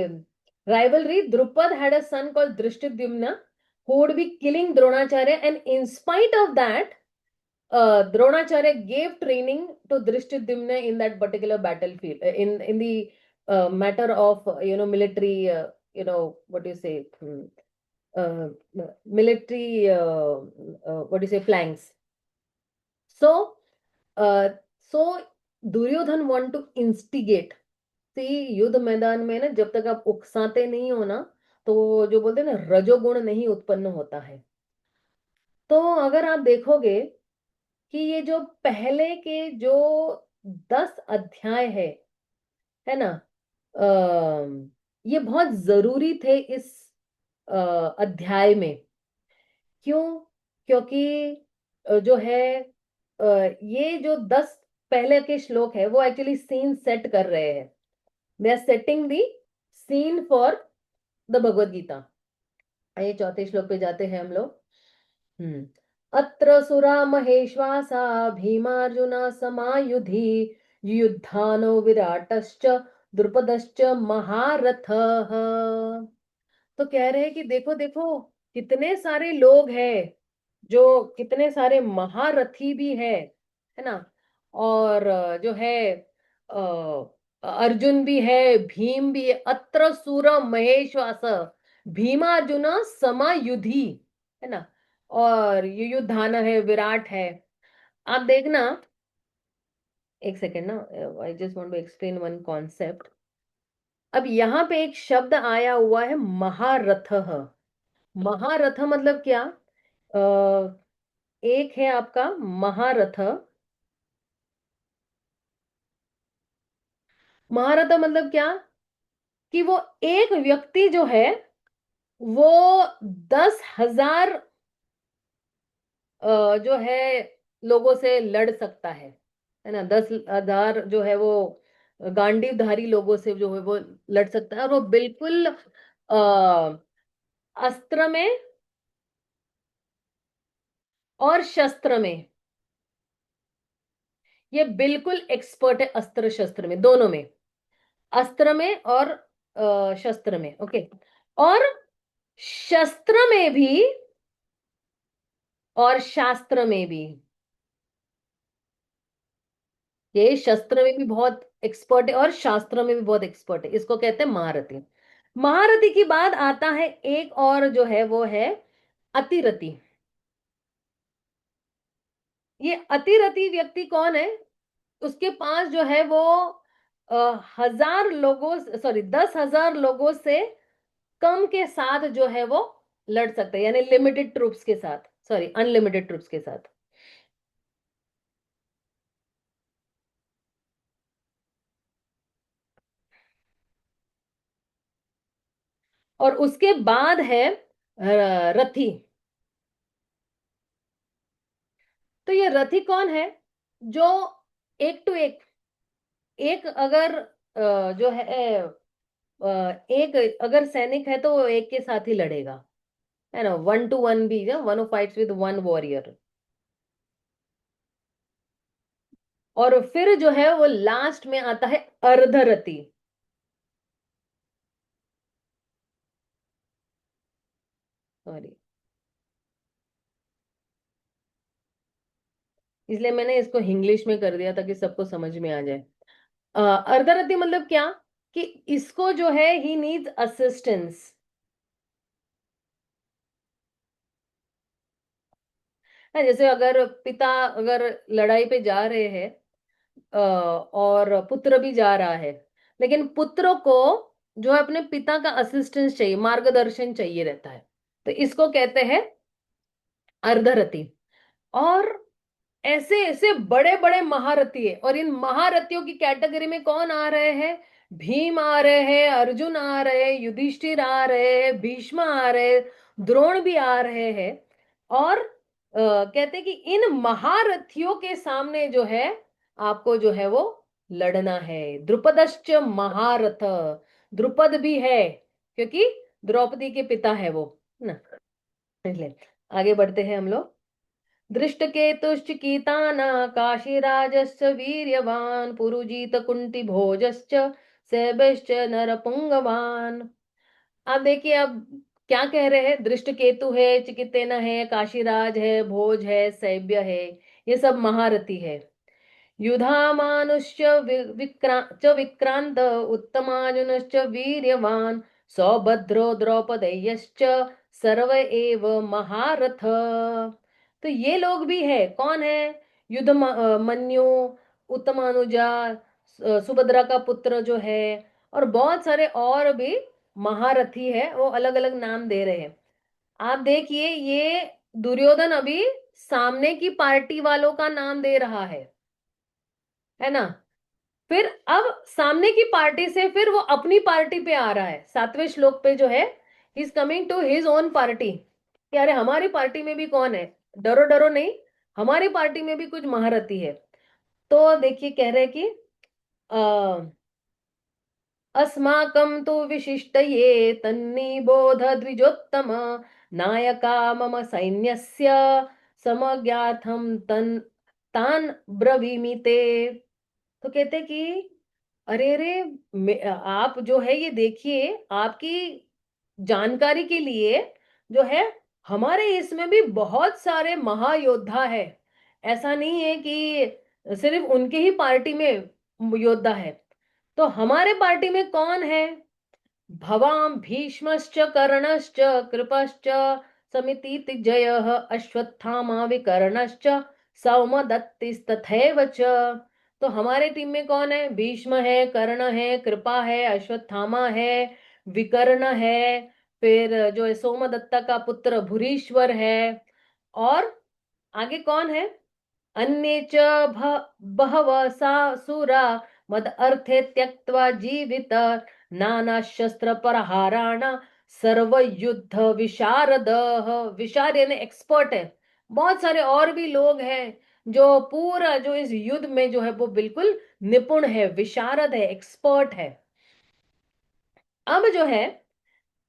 rivalry, Drupad had a son called Drishtidyumna who would be killing Dronacharya, and in spite of that, Dronacharya gave training to Drishtidyumna in that particular battlefield, in the matter of military, what do you say, uh, military, what do you say, flanks. So, uh, so Duryodhan want to instigate. See, युद्ध मैदान में ना जब तक आप उकसाते नहीं हो ना, तो जो बोलते हैं ना, रजोगुण नहीं उत्पन्न होता है। तो अगर आप देखोगे कि ये जो पहले के जो 10 अध्याय है ना, ये बहुत जरूरी थे इस अध्याय में। क्यों? क्योंकि जो है ये जो 10 पहले के श्लोक है, वो एक्चुअली सीन सेट कर रहे हैं। They are setting the scene for the Bhagavad Gita. आइए चौथे श्लोक पे जाते हैं हम लोग। अत्र सुरा महेश्वासा भीमार्जुना समायुधि युद्धानो विराटश्च द्रुपदश्च महारथः। तो कह रहे हैं कि देखो देखो, कितने सारे लोग हैं, जो कितने सारे महारथी भी है ना। और जो है अर्जुन भी है, भीम भी है। अत्र सूर महेश्वास भीमार्जुन समायुधि, है ना। और युयुधान है, विराट है। आप देखना, एक सेकेंड ना, I just want to explain one concept. अब यहाँ पे एक शब्द आया हुआ है महारथ। महारथ मतलब क्या? एक है आपका महारथ। महारथ मतलब क्या? कि वो एक व्यक्ति जो है वो 10,000 जो है लोगों से लड़ सकता है ना। 10,000 जो है वो गांडीवधारी लोगों से जो है वो लड़ सकता है, और वो बिल्कुल अस्त्र में और शस्त्र में, ये बिल्कुल एक्सपर्ट है। अस्त्र शस्त्र में, दोनों में, अस्त्र में और शस्त्र में। ओके, और शस्त्र में भी और शास्त्र में भी। ये शस्त्र में भी बहुत एक्सपर्ट है और शास्त्र में भी बहुत एक्सपर्ट है। इसको कहते हैं महारथी। महारथी के बाद आता है एक और जो है वो है अतिरथी। ये अतिरथी व्यक्ति कौन है? उसके पास जो है वो 1000 लोगों, सॉरी 10,000 लोगों से कम के साथ जो है वो लड़ सकता है, यानी लिमिटेड ट्रूप्स के साथ, सॉरी अनलिमिटेड ट्रूप्स के साथ। और उसके बाद है रथी। तो ये रथी कौन है? जो एक टू एक, एक अगर जो है एक अगर सैनिक है तो वो एक के साथ ही लड़ेगा, है ना, वन टू वन भी, one who fights with one warrior. और फिर जो है वो लास्ट में आता है अर्धरथी। सॉरी, इसलिए मैंने इसको इंग्लिश में कर दिया ताकि सबको समझ में आ जाए। अर्धरथी मतलब क्या, कि इसको जो है ही नीड्स असिस्टेंस। जैसे अगर पिता अगर लड़ाई पे जा रहे हैं, और पुत्र भी जा रहा है, लेकिन पुत्र को जो है अपने पिता का असिस्टेंस चाहिए, मार्गदर्शन चाहिए रहता है, तो इसको कहते हैं अर्धरथी। और ऐसे ऐसे बड़े बड़े महारथी है, और इन महारथियों की कैटेगरी में कौन आ रहे हैं? भीम आ रहे हैं, अर्जुन आ रहे हैं, युधिष्ठिर आ रहे हैं, भीष्म आ रहे हैं, द्रोण भी आ रहे हैं। और कहते हैं कि इन महारथियों के सामने जो है आपको जो है वो लड़ना है। द्रुपदश्च महारथ, द्रुपद भी है क्योंकि द्रौपदी के पिता है वो, है ना। इसलिए आगे बढ़ते हैं हम लोग। दृष्टकेतुश्च कीताना काशीराजश्च वीर्यवान पुरुजीत कुंती भोजश्च सैभश्च नरपुंगवान। आप देखिए अब क्या कह रहे हैं, दृष्टकेतु है, चिकितेना है, काशीराज है, भोज है, सैभ्य है, ये सब महारथी है। युधामानुश्च विक्रांत उत्तमार्जुनश्च वीर्यवान सौभद्रो द्रौपदेयश्च सर्व एव महारथ। तो ये लोग भी है, कौन है? मन्यु, उत्तमानुजा, सुभद्रा का पुत्र जो है, और बहुत सारे और भी महारथी है, वो अलग अलग नाम दे रहे हैं। आप देखिए ये दुर्योधन अभी सामने की पार्टी वालों का नाम दे रहा है ना। फिर अब सामने की पार्टी से फिर वो अपनी पार्टी पे आ रहा है, 7वें श्लोक पे जो है, he is coming to his own party, कि अरे हमारी पार्टी में भी कौन है, डरो डरो नहीं, हमारी पार्टी में भी कुछ महारथी है। तो देखिए कह रहे कि अस्माकं तु विशिष्टये तन्निबोध द्विजोत्तम नायका मम सैन्यस्य समज्ञार्थं तान ब्रवीमि ते। तो कहते कि अरे अरे, आप जो है ये देखिए, आपकी जानकारी के लिए जो है, हमारे इसमें भी बहुत सारे महायोद्धा है। ऐसा नहीं है कि सिर्फ उनके ही पार्टी में योद्धा है। तो हमारे पार्टी में कौन है? भवाम भीष्मश्च कर्णश्च कृपश्च समितिर्जयः अश्वत्थामा विकर्णश्च सौमदत्तिस्तथैव च। तो हमारे टीम में कौन है? भीष्म है, कर्ण है, कृपा है, अश्वत्थामा है, विकर्ण है, फिर जो है सोमदत्ता का पुत्र भूरीश्वर है। और आगे कौन है? अन्ये च बहवः सासुरा मद अर्थे त्यक्त्वा जीवित नाना शस्त्र प्रहाराण सर्व युद्ध विशारद। विशारद यानी एक्सपर्ट है। बहुत सारे और भी लोग हैं जो पूरा जो इस युद्ध में जो है वो बिल्कुल निपुण है, विशारद है, एक्सपर्ट है। अब जो है,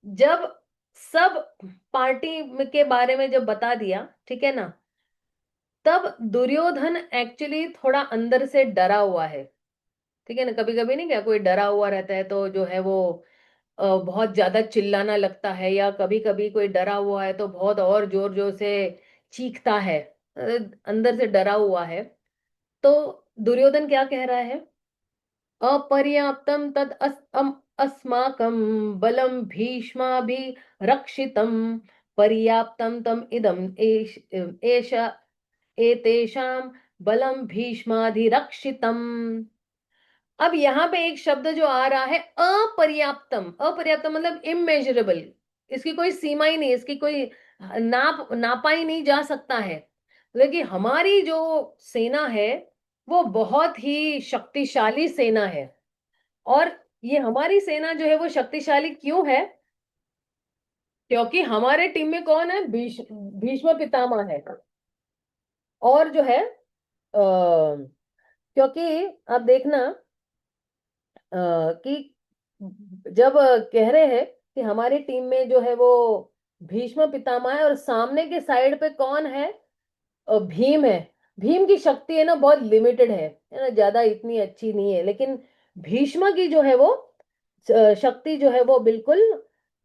जब सब पार्टी के बारे में जब बता दिया, ठीक है ना, तब दुर्योधन एक्चुअली थोड़ा अंदर से डरा हुआ है। ठीक है ना, कभी कभी नहीं क्या, कोई डरा हुआ रहता है तो जो है वो बहुत ज्यादा चिल्लाना लगता है, या कभी कभी कोई डरा हुआ है तो बहुत और जोर जोर से चीखता है, अंदर से डरा हुआ है। तो दुर्योधन क्या कह रहा है? अपर्याप्तम तद अस्माकं बलम भीष्माभिरक्षितम पर्याप्तम तम इदम एष एतेषां बलम भीष्माधिरक्षितम। अब यहाँ पे एक शब्द जो आ रहा है अपर्याप्तम, अपर्याप्तम मतलब इमेजरेबल, इसकी कोई सीमा ही नहीं, इसकी कोई नापा ही नहीं जा सकता है। लेकिन हमारी जो सेना है वो बहुत ही शक्तिशाली सेना है। और ये हमारी सेना जो है वो शक्तिशाली क्यों है? क्योंकि हमारे टीम में कौन है? भीष्म पितामह है। और जो है क्योंकि आप देखना कि जब कह रहे हैं कि हमारी टीम में जो है वो भीष्म पितामह है, और सामने के साइड पे कौन है? भीम है। भीम की शक्ति है ना बहुत लिमिटेड है ना, ज्यादा इतनी अच्छी नहीं है, लेकिन भीष्म की जो है वो शक्ति जो है वो बिल्कुल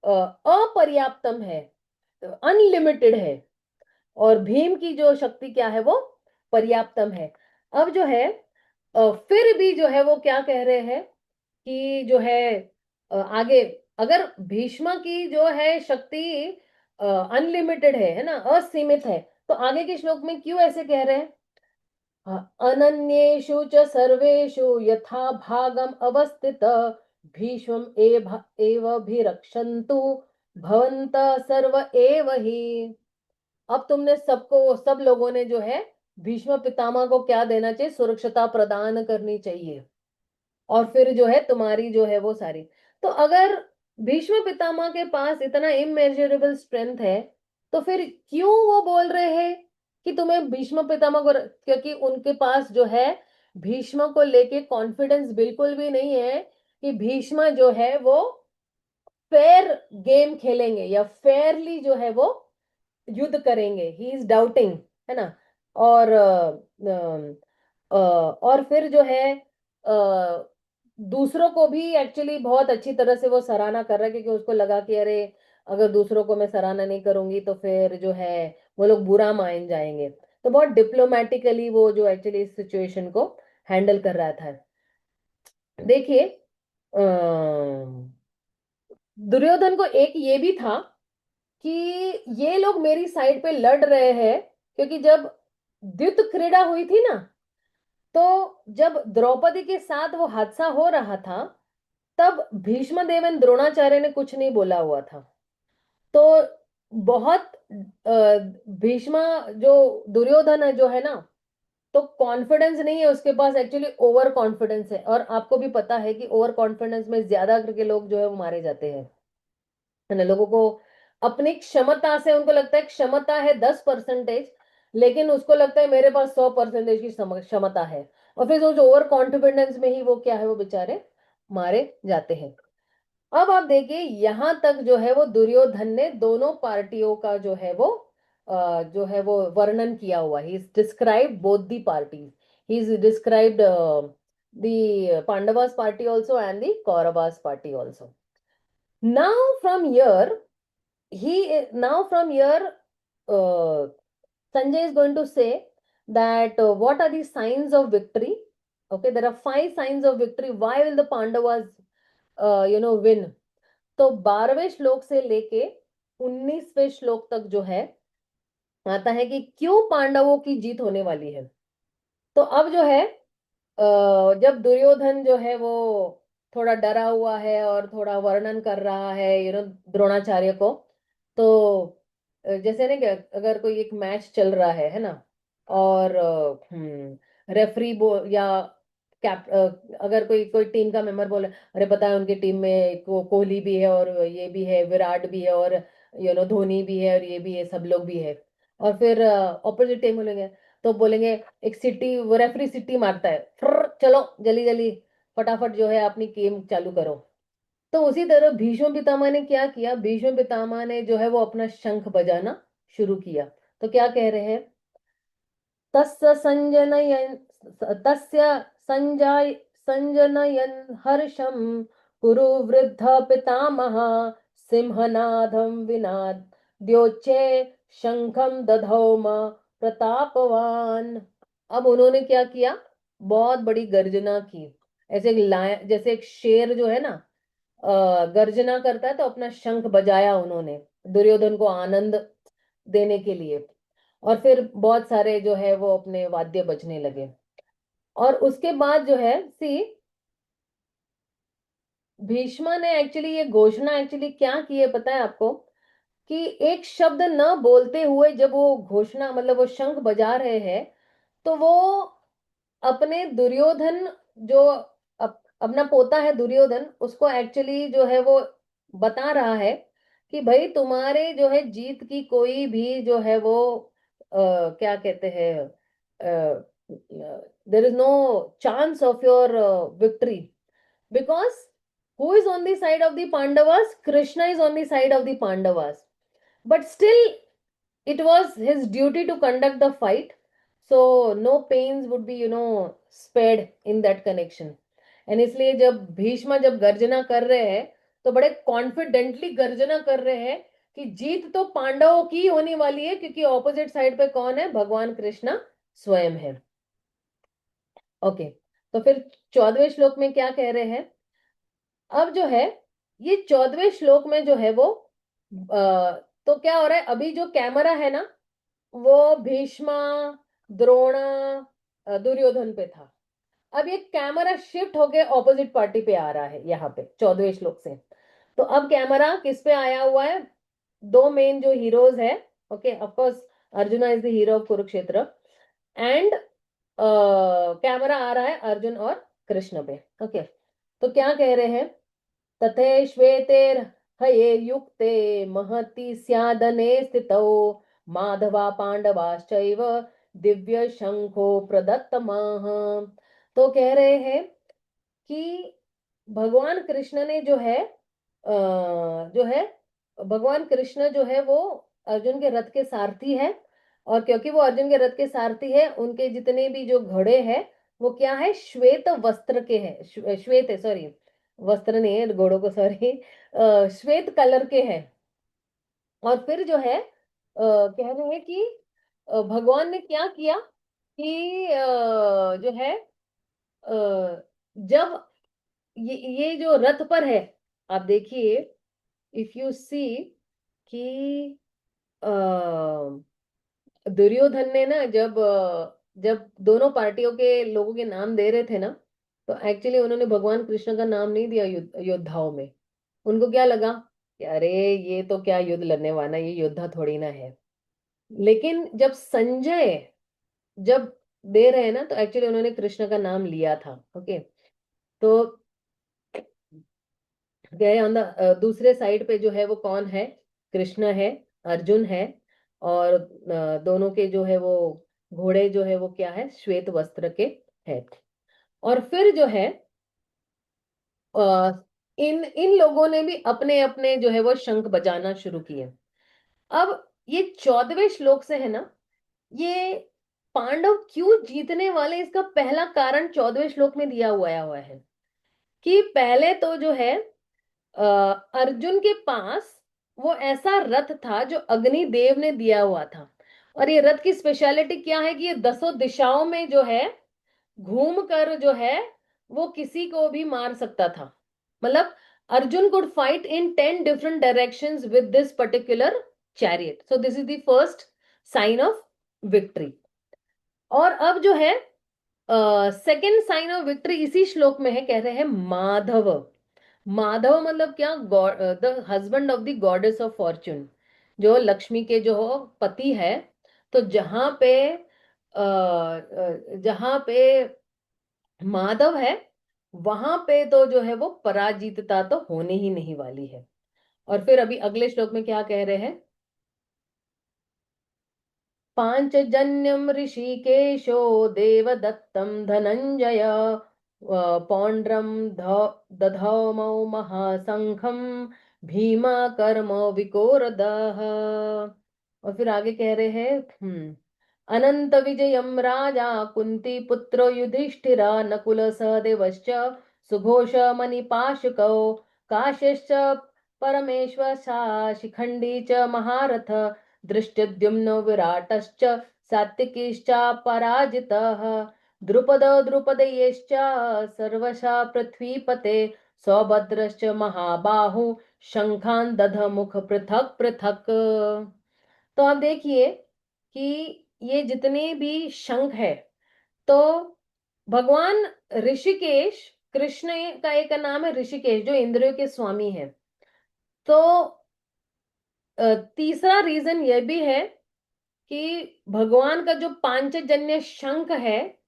अपर्याप्तम है, अनलिमिटेड है। और भीम की जो शक्ति क्या है? वो पर्याप्तम है। अब जो है फिर भी जो है वो क्या कह रहे हैं कि जो है आगे, अगर भीष्म की जो है शक्ति अनलिमिटेड है ना, असीमित है, तो आगे के श्लोक में क्यों ऐसे कह रहे हैं? अनन्येषु च सर्वेषु यथा भागम अवस्थित भीष्मम एवभिरक्षन्तु भवन्तः सर्व एव हि। अब तुमने सबको, सब लोगों ने जो है भीष्म पितामह को क्या देना चाहिए? सुरक्षता प्रदान करनी चाहिए। और फिर जो है तुम्हारी जो है वो सारी, तो अगर भीष्म पितामह के पास इतना इमेजरेबल स्ट्रेंथ है, तो फिर क्यों वो बोल रहे हैं कि तुम्हें भीष्म पितामह को, क्योंकि उनके पास जो है भीष्म को लेके कॉन्फिडेंस बिल्कुल भी नहीं है कि भीष्म जो है वो फेयर गेम खेलेंगे या फेयरली जो है वो युद्ध करेंगे। ही इज डाउटिंग, है ना। और और फिर जो है दूसरों को भी एक्चुअली बहुत अच्छी तरह से वो सराहना कर रहा है, क्योंकि उसको लगा कि अरे अगर दूसरों को मैं सराहना नहीं करूंगी तो फिर जो है वो लोग बुरा मान जाएंगे। तो बहुत डिप्लोमेटिकली वो जो एक्चुअली इस सिचुएशन को हैंडल कर रहा था। देखिए दुर्योधन को एक ये भी था कि ये लोग मेरी साइड पे लड़ रहे हैं, क्योंकि जब द्युत क्रीड़ा हुई थी ना, तो जब द्रौपदी के साथ वो हादसा हो रहा था, तब भीष्म देवन द्रोणाचार्य ने कुछ नहीं बोला हुआ था। तो बहुत भीष्म, जो दुर्योधन है जो है ना, तो कॉन्फिडेंस नहीं है उसके पास, एक्चुअली ओवर कॉन्फिडेंस है। और आपको भी पता है कि ओवर कॉन्फिडेंस में ज्यादा करके लोग जो है वो मारे जाते हैं, है ना। लोगों को अपनी क्षमता से, उनको लगता है क्षमता है 10%, लेकिन उसको लगता है मेरे पास 100% की क्षमता है। और फिर जो ओवर कॉन्फिडेंस में ही वो क्या है, वो बेचारे मारे जाते हैं। अब आप देखिए यहां तक जो है वो दुर्योधन ने दोनों पार्टियों का जो है वो जो है वो वर्णन किया हुआ। He is described both the parties. He is described the Pandavas party also and the Kauravas party also. now from here now from here uh, Sanjay is going to say that what are the signs of victory. Okay, there are 5 signs of victory. Why will the Pandavas win? तो 12वें श्लोक से लेके 19वें श्लोक तक जो है आता है कि क्यों पांडवों की जीत होने वाली है। तो अब जो है जब दुर्योधन जो है वो थोड़ा डरा हुआ है और थोड़ा वर्णन कर रहा है द्रोणाचार्य को, तो जैसे ना कि अगर कोई एक मैच चल रहा है ना, और रेफरी या अगर कोई कोई टीम का मेंबर बोले अरे पता है उनकी टीम में कोहली भी है और ये भी है, विराट भी है, और धोनी भी है, और ये भी है, सब लोग भी है। और फिर ऑपोजिट टीम बोलेंगे, तो बोलेंगे एक सिटी, वो रेफरी सिटी मारता है, चलो जल्दी जल्दी फटाफट जो है अपनी गेम चालू करो। तो उसी तरह भीष्म पितामह ने क्या किया? भीष्म पितामह ने जो है वो अपना शंख बजाना शुरू किया। तो क्या कह रहे हैं? तस्य संजनयन तस्य संजय संजनयन हर्षम कुरु वृद्ध पितामह सिंहनादम विनाद द्योचे शंखम दधौम प्रतापवान। अब उन्होंने क्या किया? बहुत बड़ी गर्जना की। ऐसे जैसे एक शेर जो है ना गर्जना करता है, तो अपना शंख बजाया उन्होंने दुर्योधन को आनंद देने के लिए। और फिर बहुत सारे जो है वो अपने वाद्य बजने लगे। और उसके बाद जो है सी भीष्मा ने एक्चुअली ये घोषणा एक्चुअली क्या की है पता है आपको? कि एक शब्द न बोलते हुए जब वो घोषणा मतलब वो शंख बजा रहे हैं, तो वो अपने दुर्योधन जो अपना पोता है दुर्योधन, उसको एक्चुअली जो है वो बता रहा है कि भाई तुम्हारे जो है जीत की कोई भी जो है वो क्या कहते हैं, there is no chance of your victory, because who is on the side of the Pandavas? Krishna is on the side of the Pandavas. But still, it was his duty to conduct the fight. So no pains would be, spared in that connection. And इसलिए जब भीष्मा जब गर्जना कर रहे हैं, तो बड़े confidently गर्जना कर रहे हैं कि जीत तो पांडवों की होने वाली है, क्योंकि ऑपोजिट साइड पे कौन है? भगवान कृष्णा स्वयं है। ओके, तो फिर 14वें श्लोक में क्या कह रहे हैं? अब जो है ये 14वें श्लोक में जो है वो तो क्या हो रहा है, अभी जो कैमरा है ना, वो भीष्मा, द्रोणा, दुर्योधन पे था। अब ये कैमरा शिफ्ट होके ऑपोजिट पार्टी पे आ रहा है यहाँ पे 14वें श्लोक से। तो अब कैमरा किस पे आया हुआ है? दो मेन जो हीरोज है, okay, of course Arjuna is the hero of Kurukshetra, and camera आ रहा है अर्जुन और कृष्ण पे। ओके, तो क्या कह रहे हैं? तथे श्वेतेर्हये युक्ते महति स्यादने स्थितौ माधवा पांडवाश्चैव दिव्य शंखो प्रदत्तमाः। तो कह रहे हैं कि भगवान कृष्ण ने जो है भगवान कृष्ण जो है वो अर्जुन के रथ के सारथी है। और क्योंकि वो अर्जुन के रथ के सारथी है, उनके जितने भी जो घोड़े हैं वो क्या है? श्वेत वस्त्र के हैं, श्वेत है, सॉरी, वस्त्र नहीं है घोड़ों को, सॉरी, श्वेत कलर के हैं। और फिर जो है कह रहे हैं कि भगवान ने क्या किया कि जो है जब ये जो रथ पर है, आप देखिए, इफ यू सी कि अ, दुर्योधन ने ना जब दोनों पार्टियों के लोगों के नाम दे रहे थे ना, तो एक्चुअली उन्होंने भगवान कृष्ण का नाम नहीं दिया योद्धाओं में। उनको क्या लगा कि अरे ये तो क्या युद्ध लड़ने वाला, ये योद्धा थोड़ी ना है। लेकिन जब संजय जब दे रहे हैं ना, तो एक्चुअली उन्होंने कृष्ण का नाम लिया था। ओके, तो गए ऑन द दूसरे साइड पे जो है वो कौन है? कृष्ण है, अर्जुन है, और दोनों के जो है वो घोड़े जो है वो क्या है? श्वेत वस्त्र के है। और फिर जो है अ, इन इन लोगों ने भी अपने अपने जो है वो शंख बजाना शुरू किए। अब ये 14वें श्लोक से है ना, ये पांडव क्यों जीतने वाले, इसका पहला कारण 14वें श्लोक में दिया हुआ है कि पहले तो जो है अर्जुन के पास वो ऐसा रथ था जो अग्निदेव ने दिया हुआ था। और ये रथ की स्पेशलिटी क्या है कि ये दसों दिशाओं में जो है घूम कर जो है वो किसी को भी मार सकता था। मतलब Arjun could fight in 10 different directions with this particular chariot. So this is the first sign of victory. और अब जो है सेकेंड साइन ऑफ विक्ट्री इसी श्लोक में है, कह रहे हैं माधव। माधव मतलब क्या? God, the husband of the goddess of Fortune, जो लक्ष्मी के जो पति है। तो जहां पे माधव है, वहां पे तो जो है वो पराजितता तो होने ही नहीं वाली है। और फिर अभी अगले श्लोक में क्या कह रहे हैं? पांचजन्यम ऋषिकेशो देवदत्तं धनंजय पौंड्रम दधौमौ महासंखम भीमा कर्म विकोरदः। और फिर आगे कह रहे हैं अनंत विजयम राजा कुंती पुत्रो युधिष्ठिरा नकुल सहदेवश्च सुघोष मणिपाशुकौ काश्यश्च परमेश्वर शिखंडी च महारथ दृष्टद्युम्नो विराटश्च सात्विकीश्चापराजितः द्रुपदयश्च सर्वशः पृथ्वीपते सौभद्रश्च महाबाहु शंखान दधमुख पृथक पृथक। तो आप देखिए कि ये जितने भी शंख है, तो भगवान ऋषिकेश कृष्ण का एक नाम है ऋषिकेश, जो इंद्रियों के स्वामी है। तो तीसरा रीजन यह भी है कि भगवान का जो पांचजन्य शंख है,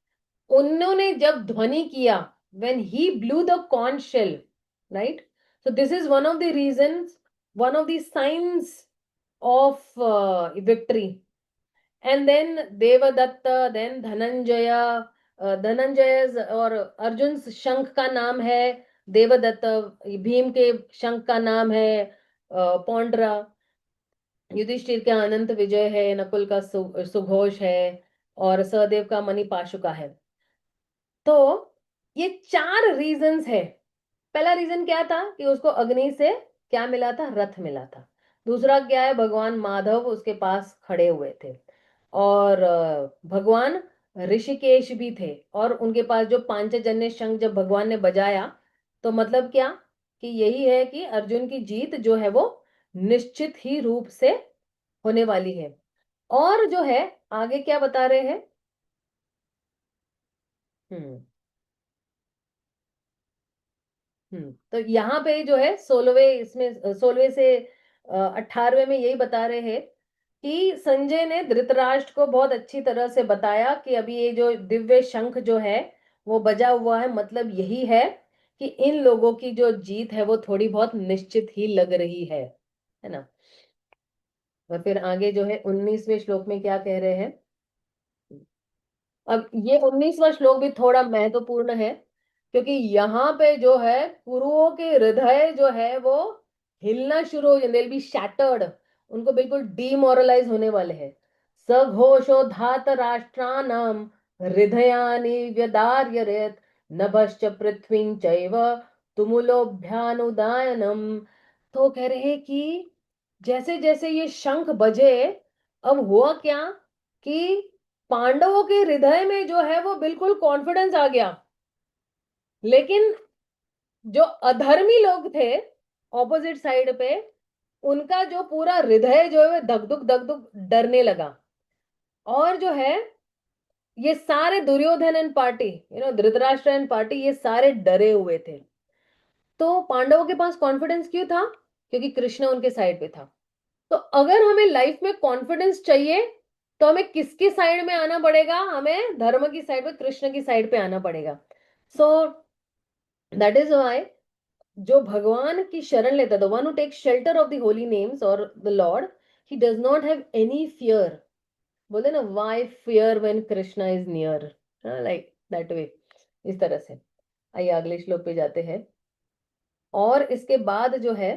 उन्होंने जब ध्वनि किया, when he blew the conch shell, right? So this is one of the reasons, one of the signs of victory. And then Devadatta, then Dhananjaya, Dhananjay और अर्जुन शंख का नाम है देवदत्त, भीम के शंख का नाम है पौंड्रा, युधिष्ठिर का अनंत विजय है, नकुल का सुघोष है, और सहदेव का मणि पाशुका है। तो ये चार रीजंस है। पहला रीजन क्या था कि उसको अग्नि से क्या मिला था, रथ मिला था। दूसरा क्या है, भगवान माधव उसके पास खड़े हुए थे, और भगवान ऋषिकेश भी थे, और उनके पास जो पांचजन्य शंख जब भगवान ने बजाया, तो मतलब क्या कि यही है कि अर्जुन की जीत जो है वो निश्चित ही रूप से होने वाली है। और जो है आगे क्या बता रहे हैं। हम्म तो यहाँ पे जो है 16वें, इसमें 16वें से 18वें में यही बता रहे हैं कि संजय ने धृतराष्ट्र को बहुत अच्छी तरह से बताया कि अभी ये जो दिव्य शंख जो है वो बजा हुआ है, मतलब यही है कि इन लोगों की जो जीत है वो थोड़ी बहुत निश्चित ही लग रही है ना। और फिर आगे जो है 19वें श्लोक में क्या कह रहे हैं। अब ये 19वां श्लोक भी थोड़ा महत्वपूर्ण है, क्योंकि यहाँ पे जो है कुरुओं के हृदय जो है वो हिलना शुरू हो जाए, बी शैटर्ड, उनको बिल्कुल डीमोरलाइज होने वाले हैं। सघोषो धात राष्ट्राणाम हृदयानि व्यदार्यरेत नभश्च पृथ्वीं चैव तुमुलोभ्यानुदायनम। तो कह रहे हैं कि जैसे जैसे ये शंख बजे, अब हुआ क्या कि पांडवों के हृदय में जो है वो बिल्कुल कॉन्फिडेंस आ गया, लेकिन जो अधर्मी लोग थे ऑपोजिट साइड पे, उनका जो पूरा हृदय जो है धक धक डरने लगा। और जो है ये सारे Duryodhan and party, Dhritarashtra and party, ये सारे डरे हुए थे। तो पांडवों के पास कॉन्फिडेंस क्यों था, क्योंकि कृष्ण उनके साइड पे था। तो अगर हमें लाइफ में कॉन्फिडेंस चाहिए, तो हमें किसकी साइड में आना पड़ेगा, हमें धर्म की साइड पे, कृष्ण की साइड पे आना पड़ेगा। सो दैट इज वाई जो भगवान की शरण लेता, the one who take shelter of the holy names और the lord, he does not have any fear. बोलते ना, why fear when Krishna is near, like that way, इस तरह से। आइए अगले श्लोक पे जाते हैं। और इसके बाद जो है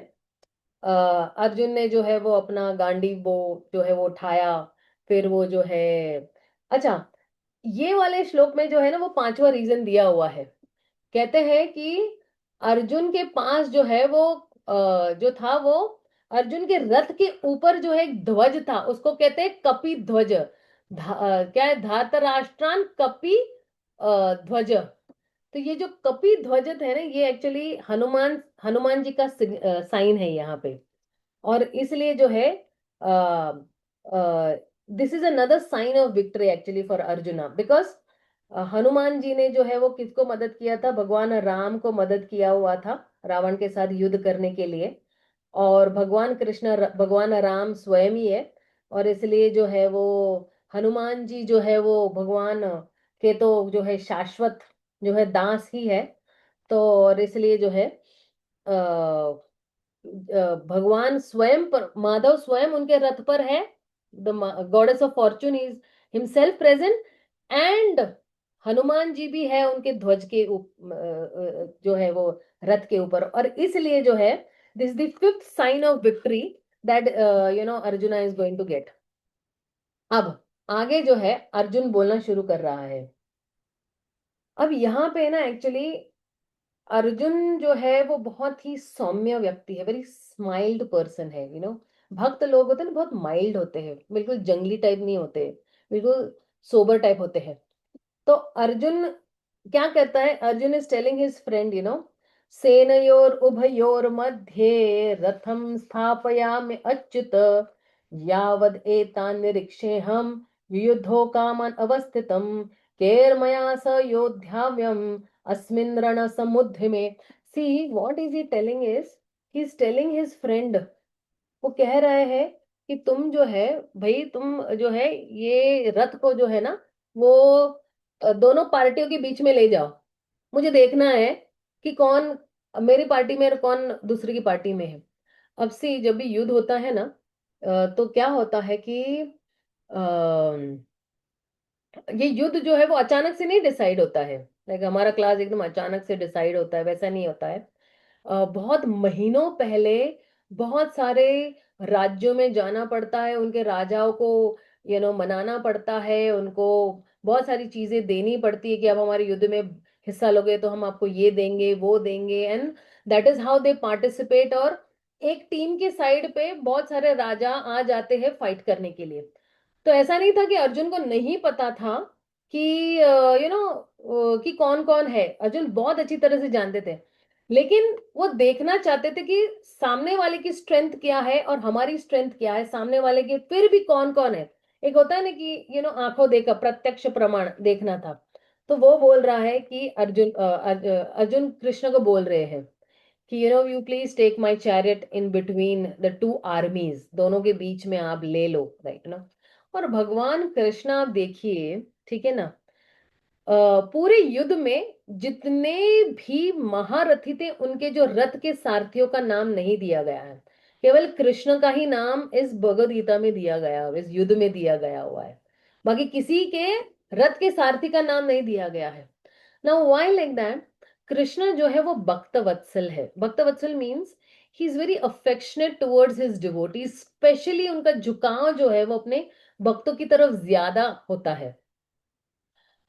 अर्जुन ने जो है वो अपना गांडीव बो जो है वो उठाया। फिर वो जो है, अच्छा, ये वाले श्लोक में जो है ना वो पांचवा रीजन दिया हुआ है। कहते हैं कि अर्जुन के पास जो है वो जो था वो, अर्जुन के रथ के ऊपर जो है एक ध्वज था, उसको कहते हैं कपि ध्वज। क्या है, धातराष्ट्रान कपि ध्वज। तो ये जो कपि ध्वज है ना, ये एक्चुअली हनुमान हनुमान जी का साइन है यहाँ पे। और इसलिए जो है this is another sign of victory actually for Arjuna, because Hanuman ji ने जो है वो किसको मदद किया था, भगवान राम को मदद किया हुआ था रावण के साथ युद्ध करने के लिए। और भगवान कृष्ण भगवान राम स्वयं ही है, और इसलिए जो है वो हनुमान जी जो है वो भगवान के तो जो है शाश्वत जो है दास ही है। तो और इसलिए जो है भगवान स्वयं पर, माधव स्वयं उनके रथ पर है, the goddess of fortune is himself present, and Hanuman ji भी है उनके ध्वज के जो है वो रथ के ऊपर। और इसलिए जो है this the fifth sign of victory that Arjuna is going to get. अब आगे जो है अर्जुन बोलना शुरू कर रहा है। अब यहाँ पे ना एक्चुअली अर्जुन जो है वो बहुत ही सौम्य व्यक्ति है, वेरी स्माइल्ड पर्सन है। भक्त लोग होते हैं ना, बहुत माइल्ड होते हैं, बिल्कुल जंगली टाइप नहीं होते, बिल्कुल सोबर टाइप होते हैं। तो अर्जुन क्या कहता है, Arjun is telling his friend, सेनयोर उभयोर मध्ये रथम स्थापयामि अच्युत यावद एतान निरीक्षेऽहं युद्धो कामन अवस्थितम केर्मया स योद्धाव्यम अस्मिन् रण समुद्यमे। See what is he telling is, he is telling his friend, वो कह रहे हैं कि तुम जो है, भाई तुम जो है ये रथ को जो है ना, वो दोनों पार्टियों के बीच में ले जाओ, मुझे देखना है कि कौन मेरी पार्टी में और कौन दूसरी की पार्टी में है। अब से जब भी युद्ध होता है ना, तो क्या होता है कि ये युद्ध जो है वो अचानक से नहीं डिसाइड होता है। लाइक हमारा क्लास एकदम अचानक से डिसाइड होता है, वैसा नहीं होता है। बहुत महीनों पहले बहुत सारे राज्यों में जाना पड़ता है, उनके राजाओं को मनाना पड़ता है, उनको बहुत सारी चीजें देनी पड़ती है कि अब हमारे युद्ध में हिस्सा लोगे तो हम आपको ये देंगे वो देंगे, and that is how they participate. और एक टीम के साइड पे बहुत सारे राजा आ जाते हैं फाइट करने के लिए। तो ऐसा नहीं था कि अर्जुन को नहीं पता था कि कि कौन कौन है, अर्जुन बहुत अच्छी तरह से जानते थे। लेकिन वो देखना चाहते थे कि सामने वाले की स्ट्रेंथ क्या है और हमारी स्ट्रेंथ क्या है, सामने वाले के फिर भी कौन कौन है। एक होता है ना कि आंखों देखा, प्रत्यक्ष प्रमाण देखना था। तो वो बोल रहा है कि अर्जुन कृष्ण को बोल रहे हैं कि you please take my chariot in between the two armies, दोनों के बीच में आप ले लो, राइट ना। और भगवान कृष्ण आप देखिए, ठीक है ना, पूरे युद्ध में जितने भी महारथी थे उनके जो रथ के सारथियों का नाम नहीं दिया गया है, केवल कृष्ण का ही नाम इस भगवद गीता में दिया गया, इस युद्ध में दिया गया हुआ है। बाकी किसी के रथ के सारथी का नाम नहीं दिया गया है। Now why like that, Krishna जो है वो भक्त वत्सल है। भक्त वत्सल means he is very affectionate towards his devotees, specially उनका झुकाव जो है वो अपने भक्तों की तरफ ज्यादा होता है।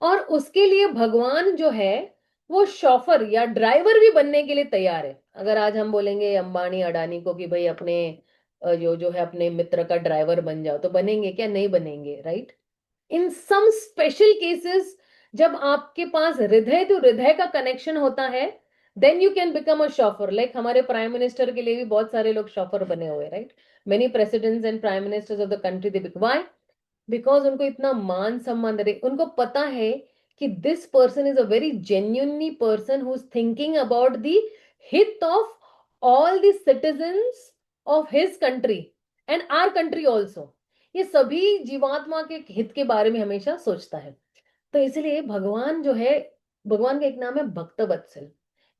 और उसके लिए भगवान जो है वो शॉफर या ड्राइवर भी बनने के लिए तैयार है। अगर आज हम बोलेंगे अंबानी अडानी को कि भाई अपने जो है अपने मित्र का ड्राइवर बन जाओ, तो बनेंगे क्या? नहीं बनेंगे, राइट। इन सम स्पेशल केसेस, जब आपके पास हृदय टू हृदय का कनेक्शन होता है, then you can become a chauffeur. Like हमारे प्राइम मिनिस्टर के लिए भी बहुत सारे लोग शॉफर बने हुए, right. Many presidents and prime ministers of the country they become, why? Because उनको इतना मान सम्मान दे, उनको पता है कि this person is a very genuinely person who is thinking about the हित of all the citizens of his country and our country also. ये सभी जीवात्मा के हित के बारे में हमेशा सोचता है। तो इसलिए भगवान जो है, भगवान का एक नाम है भक्त वत्सल,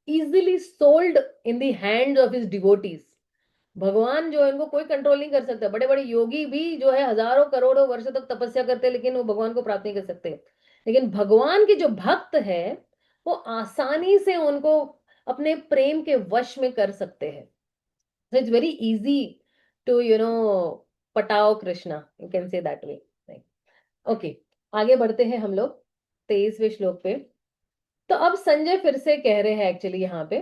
easily sold in the hand of his devotees. भगवान जो है इनको कोई कंट्रोल नहीं कर सकता। बड़े बड़े योगी भी जो है हजारों करोड़ों वर्षों तक तपस्या करते हैं, लेकिन वो भगवान को प्राप्त नहीं कर सकते। लेकिन भगवान के जो भक्त है वो आसानी से उनको अपने प्रेम के वश में कर सकते हैं। So it's very easy to पटाओ Krishna, you can say that way. Okay, आगे बढ़ते हैं हम लोग 23वें श्लोक पे। तो अब संजय फिर से कह रहे हैं एक्चुअली यहाँ पे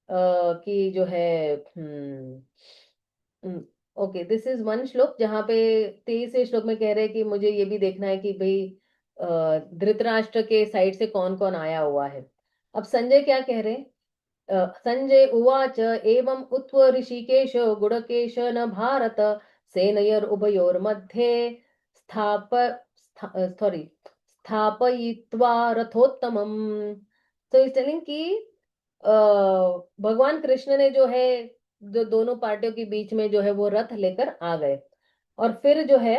कि जो है, ओके, दिस इज वन श्लोक जहाँ पे 23वें श्लोक में कह रहे हैं कि मुझे ये भी देखना है कि भाई धृतराष्ट्र के साइड से कौन कौन आया हुआ है। अब संजय क्या कह रहे हैं? संजय उवाच एवं उत्व ऋषिकेश गुडकेश न भारत सेनयोर उभयोर मध्ये स्थाप सॉरी स्थापयित्वा रथोत्तमम। तो इस टेलिंग कि अ, भगवान कृष्ण ने जो है, जो दोनों पार्टियों के बीच में जो है वो रथ लेकर आ गए। और फिर जो है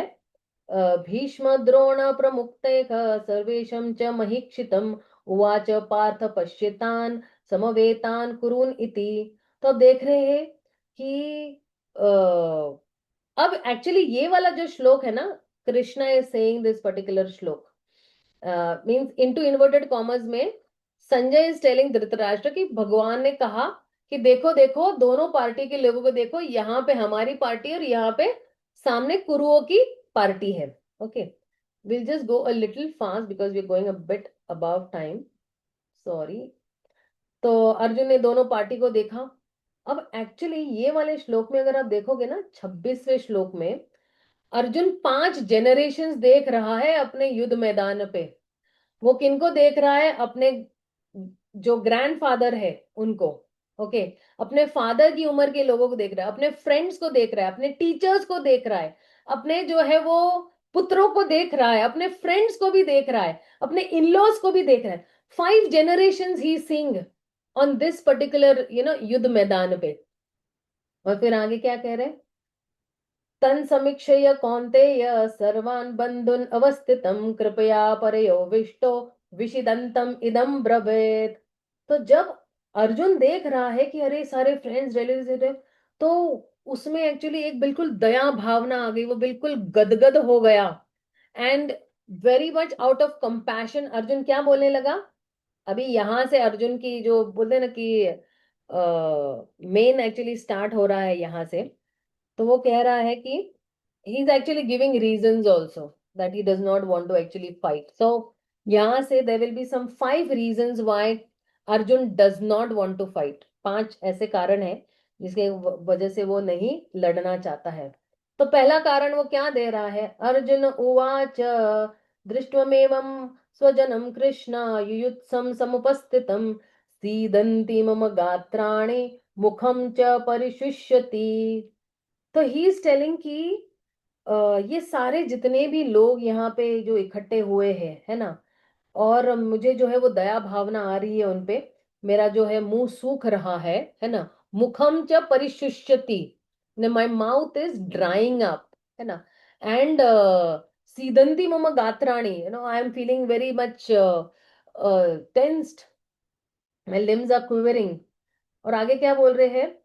भीष्म द्रोण प्रमुक्ते सर्वेशम च महीक्षितम उवाच पार्थ पश्यतान समवेतान कुरुन इति। तो अब देख रहे हैं कि अब एक्चुअली ये वाला जो श्लोक है ना, Krishna is saying this particular श्लोक मीन्स इनटू इन्वर्टेड कॉमर्स में संजय इज टेलिंग धृतराष्ट्र कि भगवान ने कहा कि देखो देखो दोनों पार्टी के लोगों को देखो, यहाँ पे हमारी पार्टी और यहाँ पे सामने कुरुओं की पार्टी है। Okay, will just go a little fast because we are going a bit above time, sorry. तो अर्जुन ने दोनों पार्टी को देखा। अब एक्चुअली ये वाले श्लोक में अगर आप देखोगे ना, 26वें श्लोक में अर्जुन 5 जनरेशंस देख रहा है अपने युद्ध मैदान पे। वो किनको देख रहा है? अपने जो ग्रैंडफादर है उनको, ओके, अपने फादर की उम्र के लोगों को देख रहा है, अपने फ्रेंड्स को देख रहा है, अपने टीचर्स को देख रहा है, अपने जो है वो पुत्रों को देख रहा है, अपने फ्रेंड्स को भी देख रहा है, अपने इन लॉज को भी देख रहा है। 5 generations he sing on this particular युद्ध मैदान पे। और फिर आगे क्या कह रहे हैं? तन समीक्षय कौन्तेय सर्वान् बंधुन अवस्थितम कृपया परयोविष्टो विषिदंतम इदम ब्रवेत। तो जब अर्जुन देख रहा है कि अरे सारे फ्रेंड्स रिलेटिव, तो उसमें एक्चुअली एक बिल्कुल दया भावना आ गई, वो बिल्कुल गदगद हो गया। And very much out of compassion Arjun क्या बोलने लगा? अभी यहां से अर्जुन की जो बोलते हैं ना कि मेन एक्चुअली स्टार्ट हो रहा है यहां से। तो वो कह रहा है कि he is actually giving reasons also that he does not want to actually fight. So यहाँ से there will be some 5 reasons why Arjun does not want to fight. 5 ऐसे कारण है जिसके वजह से वो नहीं लड़ना चाहता है। तो पहला कारण वो क्या दे रहा है? अर्जुन उवाच दृष्ट्वमेवं स्वजनं कृष्ण युयुत्सं समुपस्थितं सीदन्ति मम गात्राणि मुखं च परिशुष्यति। तो ही इज टेलिंग कि ये सारे जितने भी लोग यहाँ पे जो इकट्ठे हुए हैं, है ना, और मुझे जो है वो दया भावना आ रही है उन पे। मेरा जो है मुंह सूख रहा है ना। मुखम च परिशुष्यति, my mouth is drying up, है ना। एंड सीदंती मम गात्राणी, I am feeling very much tensed, my limbs are quivering. और आगे क्या बोल रहे हैं?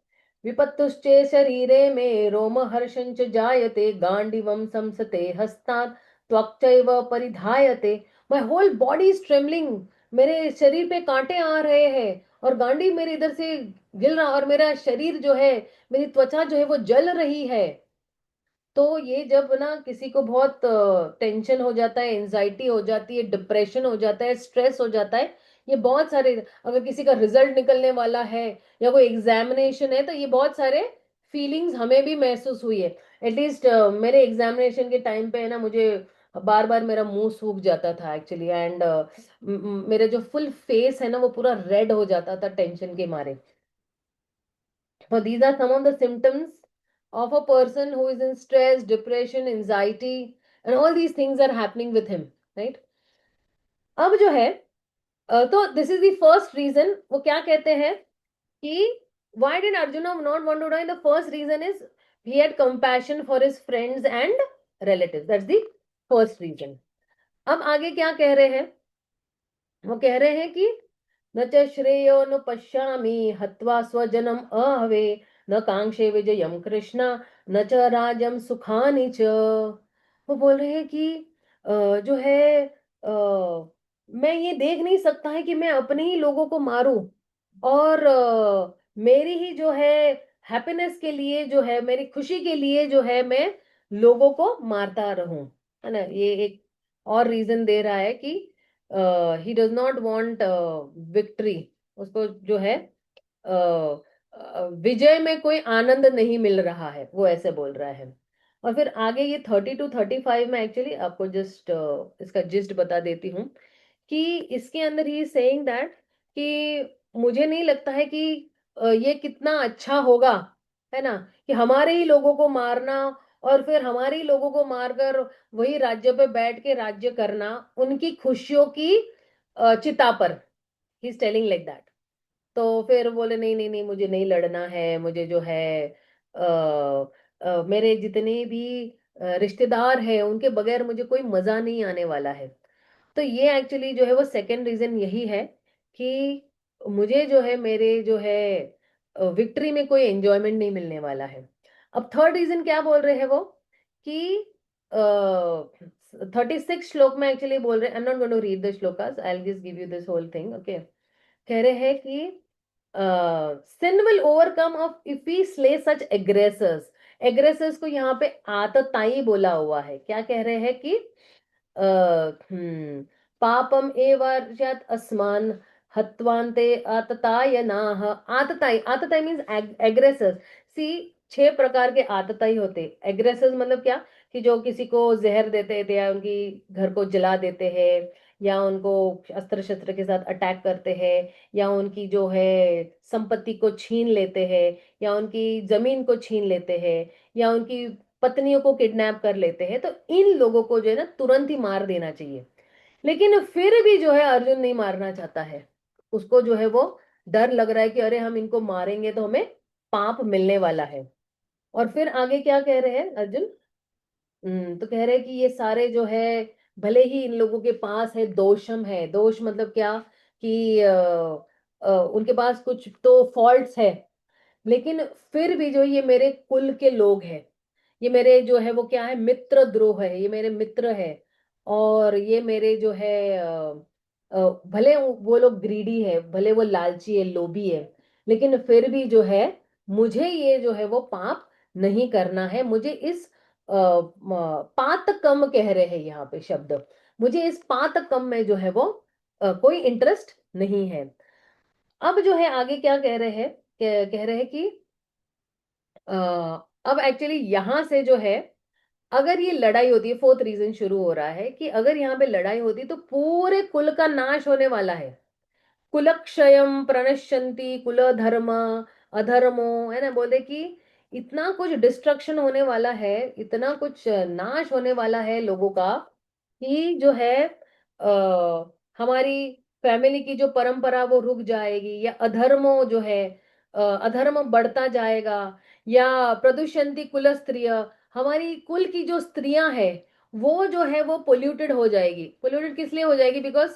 विपत्तुश्चे शरीरे में रोमहर्षञ्च जायते गांडीवं संसते हस्तात् त्वक्चैव परिधायते। My whole body is trembling, मेरे शरीर पे कांटे आ रहे हैं और गांडी मेरे इधर से गिल रहा, और मेरा शरीर जो है, मेरी त्वचा जो है वो जल रही है। तो ये जब ना किसी को बहुत टेंशन हो जाता है, एंजाइटी हो जाती है, डिप्रेशन हो जाता है, स्ट्रेस हो जाता है, ये बहुत सारे, अगर किसी का रिजल्ट निकलने वाला है या कोई एग्जामिनेशन है, तो ये बहुत सारे फीलिंग्स हमें भी महसूस हुई है। एटलीस्ट मेरे एग्जामिनेशन के टाइम पे है ना, मुझे बार बार मेरा मुंह सूख जाता था एक्चुअली। एंड मेरा जो फुल फेस है ना वो पूरा रेड हो जाता था टेंशन के मारे। So these are some of the symptoms of a person who is in stress, depression, anxiety, and all these things are happening with him, right? अब जो है तो this is the first reason. वो क्या कहते हैं कि why did Arjuna not want to die? The first reason is he had compassion for his friends and relatives. That's the first reason. अब आगे क्या कह रहे हैं? वो कह रहे हैं कि न च श्रेयो न पश्यामि हत्वा स्वजनम अहवे न कांक्षे विजयम कृष्ण न च राज्यम सुखानि च। वो बोल रहे हैं कि जो है मैं ये देख नहीं सकता है कि मैं अपने ही लोगों को मारूं, और मेरी ही जो है हैप्पीनेस के लिए, जो है मेरी खुशी के लिए, जो है मैं लोगों को मारता रहूं, है ना। ये एक और रीजन दे रहा है कि ही डज नॉट वांट विक्ट्री। उसको जो है विजय में कोई आनंद नहीं मिल रहा है, वो ऐसे बोल रहा है। और फिर आगे ये 30 to 35 में एक्चुअली आपको जस्ट इसका जिस्ट बता देती हूँ कि इसके अंदर ही सेइंग दैट कि मुझे नहीं लगता है कि ये कितना अच्छा होगा, है ना, कि हमारे ही लोगों को मारना और फिर हमारे ही लोगों को मारकर वही राज्य पे बैठ के राज्य करना उनकी खुशियों की चिता पर। ही इज टेलिंग लाइक दैट। तो फिर बोले नहीं नहीं नहीं, मुझे नहीं लड़ना है, मुझे जो है मेरे जितने भी रिश्तेदार हैं उनके बगैर मुझे कोई मजा नहीं आने वाला है। तो ये एक्चुअली जो है वो सेकंड रीजन यही है कि मुझे जो है मेरे जो है विक्ट्री में कोई एंजॉयमेंट नहीं मिलने वाला है। अब थर्ड रीजन क्या बोल रहे हैं वो कि 36 श्लोक में एक्चुअली बोल रहे हैं। I am not going to read the shlokas, I will just give you this whole thing, okay. कह रहे हैं कि sin will overcome of if we slay such aggressors। aggressors को यहाँ पे आतताई बोला हुआ है। क्या कह रहे हैं कि पापम एवर्षयत् अस्मान् हत्वान्ते आततायनाः। आतताई, आतताई मीन्स एग्रेसर्स। सी 6 प्रकार के आतताई होते। एग्रेसर्स मतलब क्या? कि जो किसी को जहर देते थे या उनकी घर को जला देते हैं, या उनको अस्त्र शस्त्र के साथ अटैक करते हैं, या उनकी जो है संपत्ति को छीन लेते हैं, या उनकी जमीन को छीन लेते हैं, या उनकी पत्नियों को किडनैप कर लेते हैं। तो इन लोगों को जो है ना तुरंत ही मार देना चाहिए। लेकिन फिर भी जो है अर्जुन नहीं मारना चाहता है। उसको जो है वो डर लग रहा है कि अरे हम इनको मारेंगे तो हमें पाप मिलने वाला है। और फिर आगे क्या कह रहे हैं अर्जुन? तो कह रहे हैं कि ये सारे जो है, भले ही इन लोगों के पास है दोषम है, दोष मतलब क्या कि उनके पास कुछ तो फॉल्ट्स है, लेकिन फिर भी जो ये मेरे कुल के लोग हैं, ये मेरे जो है वो क्या है, मित्र द्रोह है, ये मेरे मित्र है। और ये मेरे जो है भले वो लोग ग्रीडी है, भले वो लालची है, लोभी है, लेकिन फिर भी जो है मुझे ये जो है वो पाप नहीं करना है। मुझे इस पातकम कह रहे हैं यहाँ पे शब्द, मुझे इस पातकम में जो है वो कोई इंटरेस्ट नहीं है। अब जो है आगे क्या कह रहे हैं, कह रहे हैं कि अब एक्चुअली यहां से जो है, अगर ये लड़ाई होती है, फोर्थ रीजन शुरू हो रहा है कि अगर यहाँ पे लड़ाई होती तो पूरे कुल का नाश होने वाला है। कुलक्षयम प्रणश्यंति कुल धर्म अधर्मो, है ना, बोले कि इतना कुछ डिस्ट्रक्शन होने वाला है, इतना कुछ नाश होने वाला है लोगों का, कि जो है हमारी फैमिली की जो परंपरा वो रुक जाएगी, या अधर्मो जो है अधर्म बढ़ता जाएगा, या प्रदुषंति कुल स्त्रिय, हमारी कुल की जो स्त्रियां हैं वो जो है वो पोल्यूटेड हो जाएगी। पोल्यूटेड किस लिए हो जाएगी? बिकॉज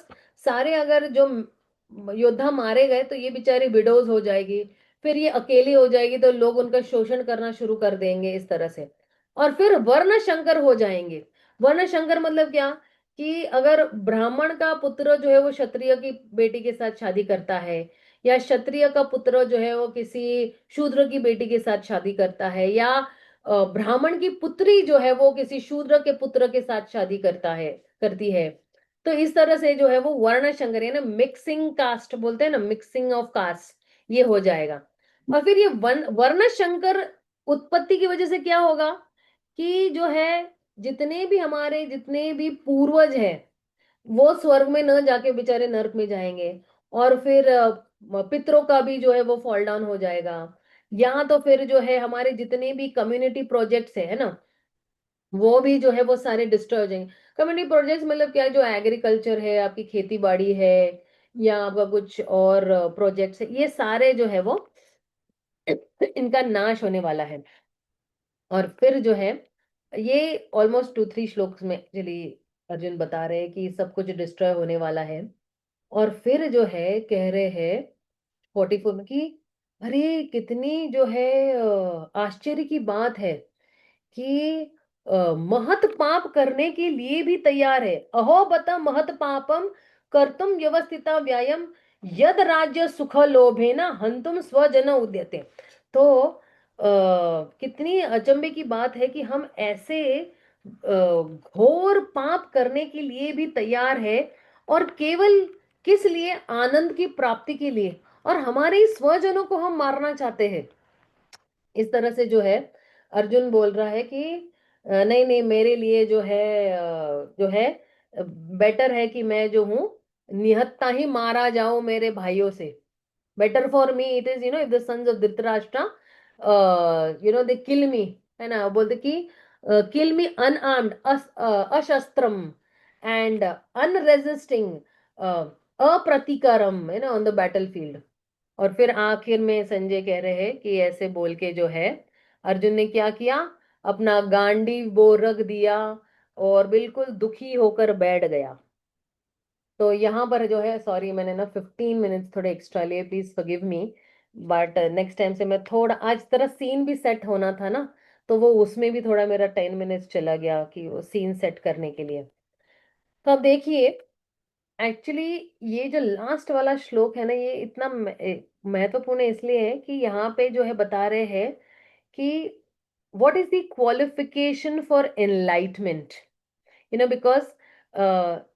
सारे अगर जो योद्धा मारे गए तो ये बेचारी विडोज हो जाएगी, फिर ये अकेली हो जाएगी तो लोग उनका शोषण करना शुरू कर देंगे इस तरह से। और फिर वर्ण शंकर हो जाएंगे। वर्ण शंकर मतलब क्या? कि अगर ब्राह्मण का पुत्र जो है वो क्षत्रिय की बेटी के साथ शादी करता है, या क्षत्रिय का पुत्र जो है वो किसी शूद्र की बेटी के साथ शादी करता है, या ब्राह्मण की पुत्री जो है वो किसी शूद्र के पुत्र के साथ शादी करता है, करती है, तो इस तरह से जो है वो वर्ण संकर, यानी मिक्सिंग कास्ट बोलते हैं ना, मिक्सिंग ऑफ कास्ट, ये हो जाएगा। और फिर ये वर्ण संकर उत्पत्ति की वजह से क्या होगा कि जो है जितने भी हमारे जितने भी पूर्वज हैं वो स्वर्ग में न जाके बेचारे नरक में जाएंगे। और फिर पितरों का भी जो है वो फॉल डाउन हो जाएगा। यहाँ तो फिर जो है हमारे जितने भी कम्युनिटी प्रोजेक्ट्स है ना, वो भी जो है वो सारे डिस्ट्रॉय हो जाएंगे। कम्युनिटी प्रोजेक्ट्स मतलब क्या? जो एग्रीकल्चर है, आपकी खेती बाड़ी है, या आपका कुछ और प्रोजेक्ट्स है, ये सारे जो है वो इनका नाश होने वाला है। और फिर जो है ये ऑलमोस्ट 2-3 श्लोक में चलिए अर्जुन बता रहे हैं कि सब कुछ डिस्ट्रॉय होने वाला है। और फिर जो है कह रहे हैं 44 में कि अरे कितनी जो है आश्चर्य की बात है कि महत पाप करने के लिए भी तैयार है। अहो बता महत पापम कर्तुम व्यवस्थिता व्यायम यद राज्य सुख लोभे न हंतुम स्वजन उद्यते। तो कितनी अचंभे की बात है कि हम ऐसे घोर पाप करने के लिए भी तैयार है, और केवल किस लिए? आनंद की प्राप्ति के लिए, और हमारे ही स्वजनों को हम मारना चाहते हैं। इस तरह से जो है अर्जुन बोल रहा है कि नहीं नहीं, मेरे लिए जो है जो है बेटर है कि मैं जो हूँ निहत्था ही मारा जाऊं मेरे भाइयों से। Better for me it is, if the sons of Dhritarashtra they kill me, है ना, बोलते कि किल मी अनआर्म्ड अशस्त्रम एंड अनरेजिस्टिंग अप्रतिकारम, है ना, ऑन द बैटल फील्ड। और फिर आखिर में संजय कह रहे हैं कि ऐसे बोल के जो है अर्जुन ने क्या किया, अपना गांडीव वो रख दिया और बिल्कुल दुखी होकर बैठ गया। तो यहाँ पर जो है, सॉरी मैंने ना 15 मिनट्स थोड़े एक्स्ट्रा लिए, please forgive me. But next time से मैं थोड़ा, आज तरह सीन भी सेट होना था ना, तो वो उसमें भी थोड़ा मेरा 10 मिनट्स चला गया कि वो सीन सेट करने के लिए। तो अब देखिए, एक्चुअली ये जो लास्ट वाला श्लोक है ना, ये इतना महत्वपूर्ण इसलिए है कि यहाँ पे जो है बता रहे हैं कि what is the qualification for enlightenment? Because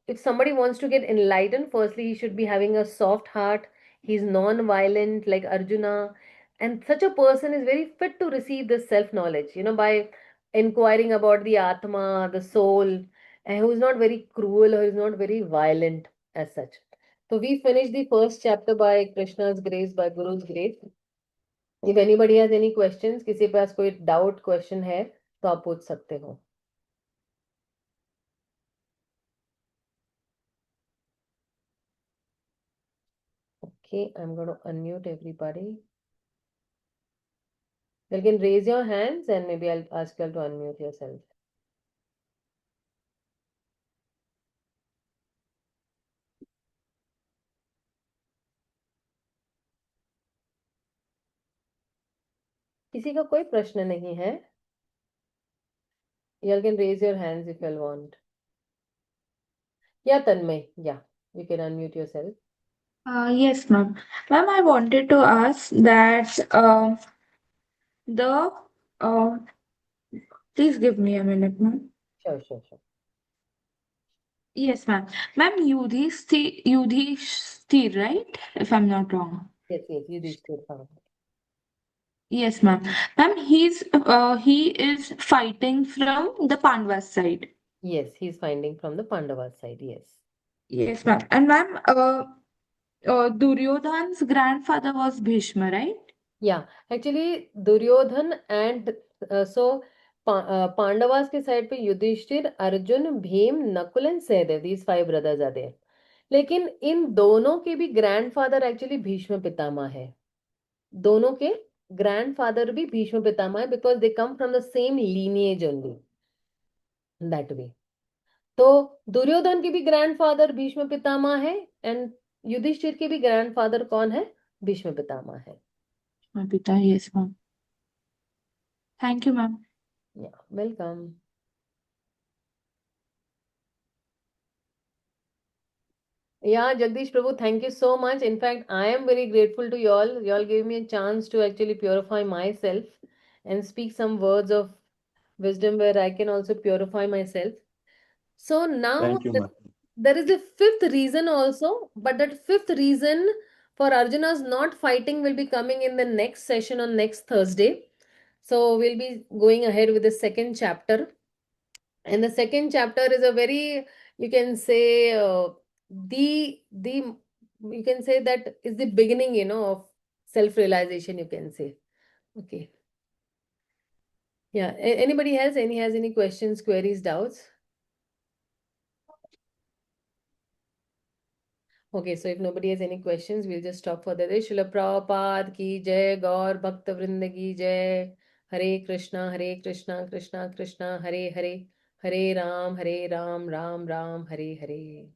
if somebody wants to get enlightened, firstly he should be having a soft heart, he's non-violent like Arjuna, and such a person is very fit to receive this self knowledge, by inquiring about the atma, the soul, and who is not very cruel or is not very violent as such. So we finished the first chapter by Krishna's grace, by Guru's grace. If anybody has any questions, किसी पास कोई doubt question है तो आप पूछ सकते हो। Okay, I'm going to unmute everybody. You can raise your hands and maybe I'll ask you all to unmute yourself. किसी का कोई प्रश्न नहीं है? You all can raise your hands if you all want. Yeah, Tanmay. Yeah, you can unmute yourself. Yes, ma'am. Ma'am, I wanted to ask that the please give me a minute, ma'am. Sure, sure, sure. Yes, ma'am. Ma'am, Yudhishthir, right? If I'm not wrong. Yes, yes, you did still. Yes, ma'am. Ma'am, he is fighting from the Pandavas side. Yes, he's finding from the Pandavas side. Yes. Yes, ma'am. And ma'am, Duryodhan's grandfather was Bhishma, right? Yeah, actually Duryodhan and so Pandavas के side पे Yudhishthira, Arjun, Bhim, Nakul and Sahadev, these five brothers are there. लेकिन इन दोनों के भी grandfather actually Bhishma Pitamah है. दोनों के grandfather भी भीष्म पितामह है because they come from the same lineage only that way. तो दुर्योधन के भी ग्रैंडफादर भीष्म पितामह है एंड युधिष्ठिर के भी ग्रैंडफादर कौन है? भीष्म पितामह है. My pita, yes, ma'am. Thank you, ma'am. या welcome. Yeah, Jagdish Prabhu, thank you so much. In fact, I am very grateful to you all. You all gave me a chance to actually purify myself and speak some words of wisdom where I can also purify myself. So now Thank you, ma'am. there is a fifth reason also, but that fifth reason for Arjuna's not fighting will be coming in the next session on next Thursday. So we'll be going ahead with the second chapter. And the second chapter is a very, you can say, the you can say that is the beginning, of self-realization, you can say. Okay. Yeah. Anybody else? Has any questions, queries, doubts? Okay, so if nobody has any questions, we'll just stop for the day. Srila Prabhupada ki jai, Gaur Bhakta Vrinda ki jai. Hare Krishna, Krishna Krishna, Hare Hare, Hare Ram, Ram Ram, Hare Hare.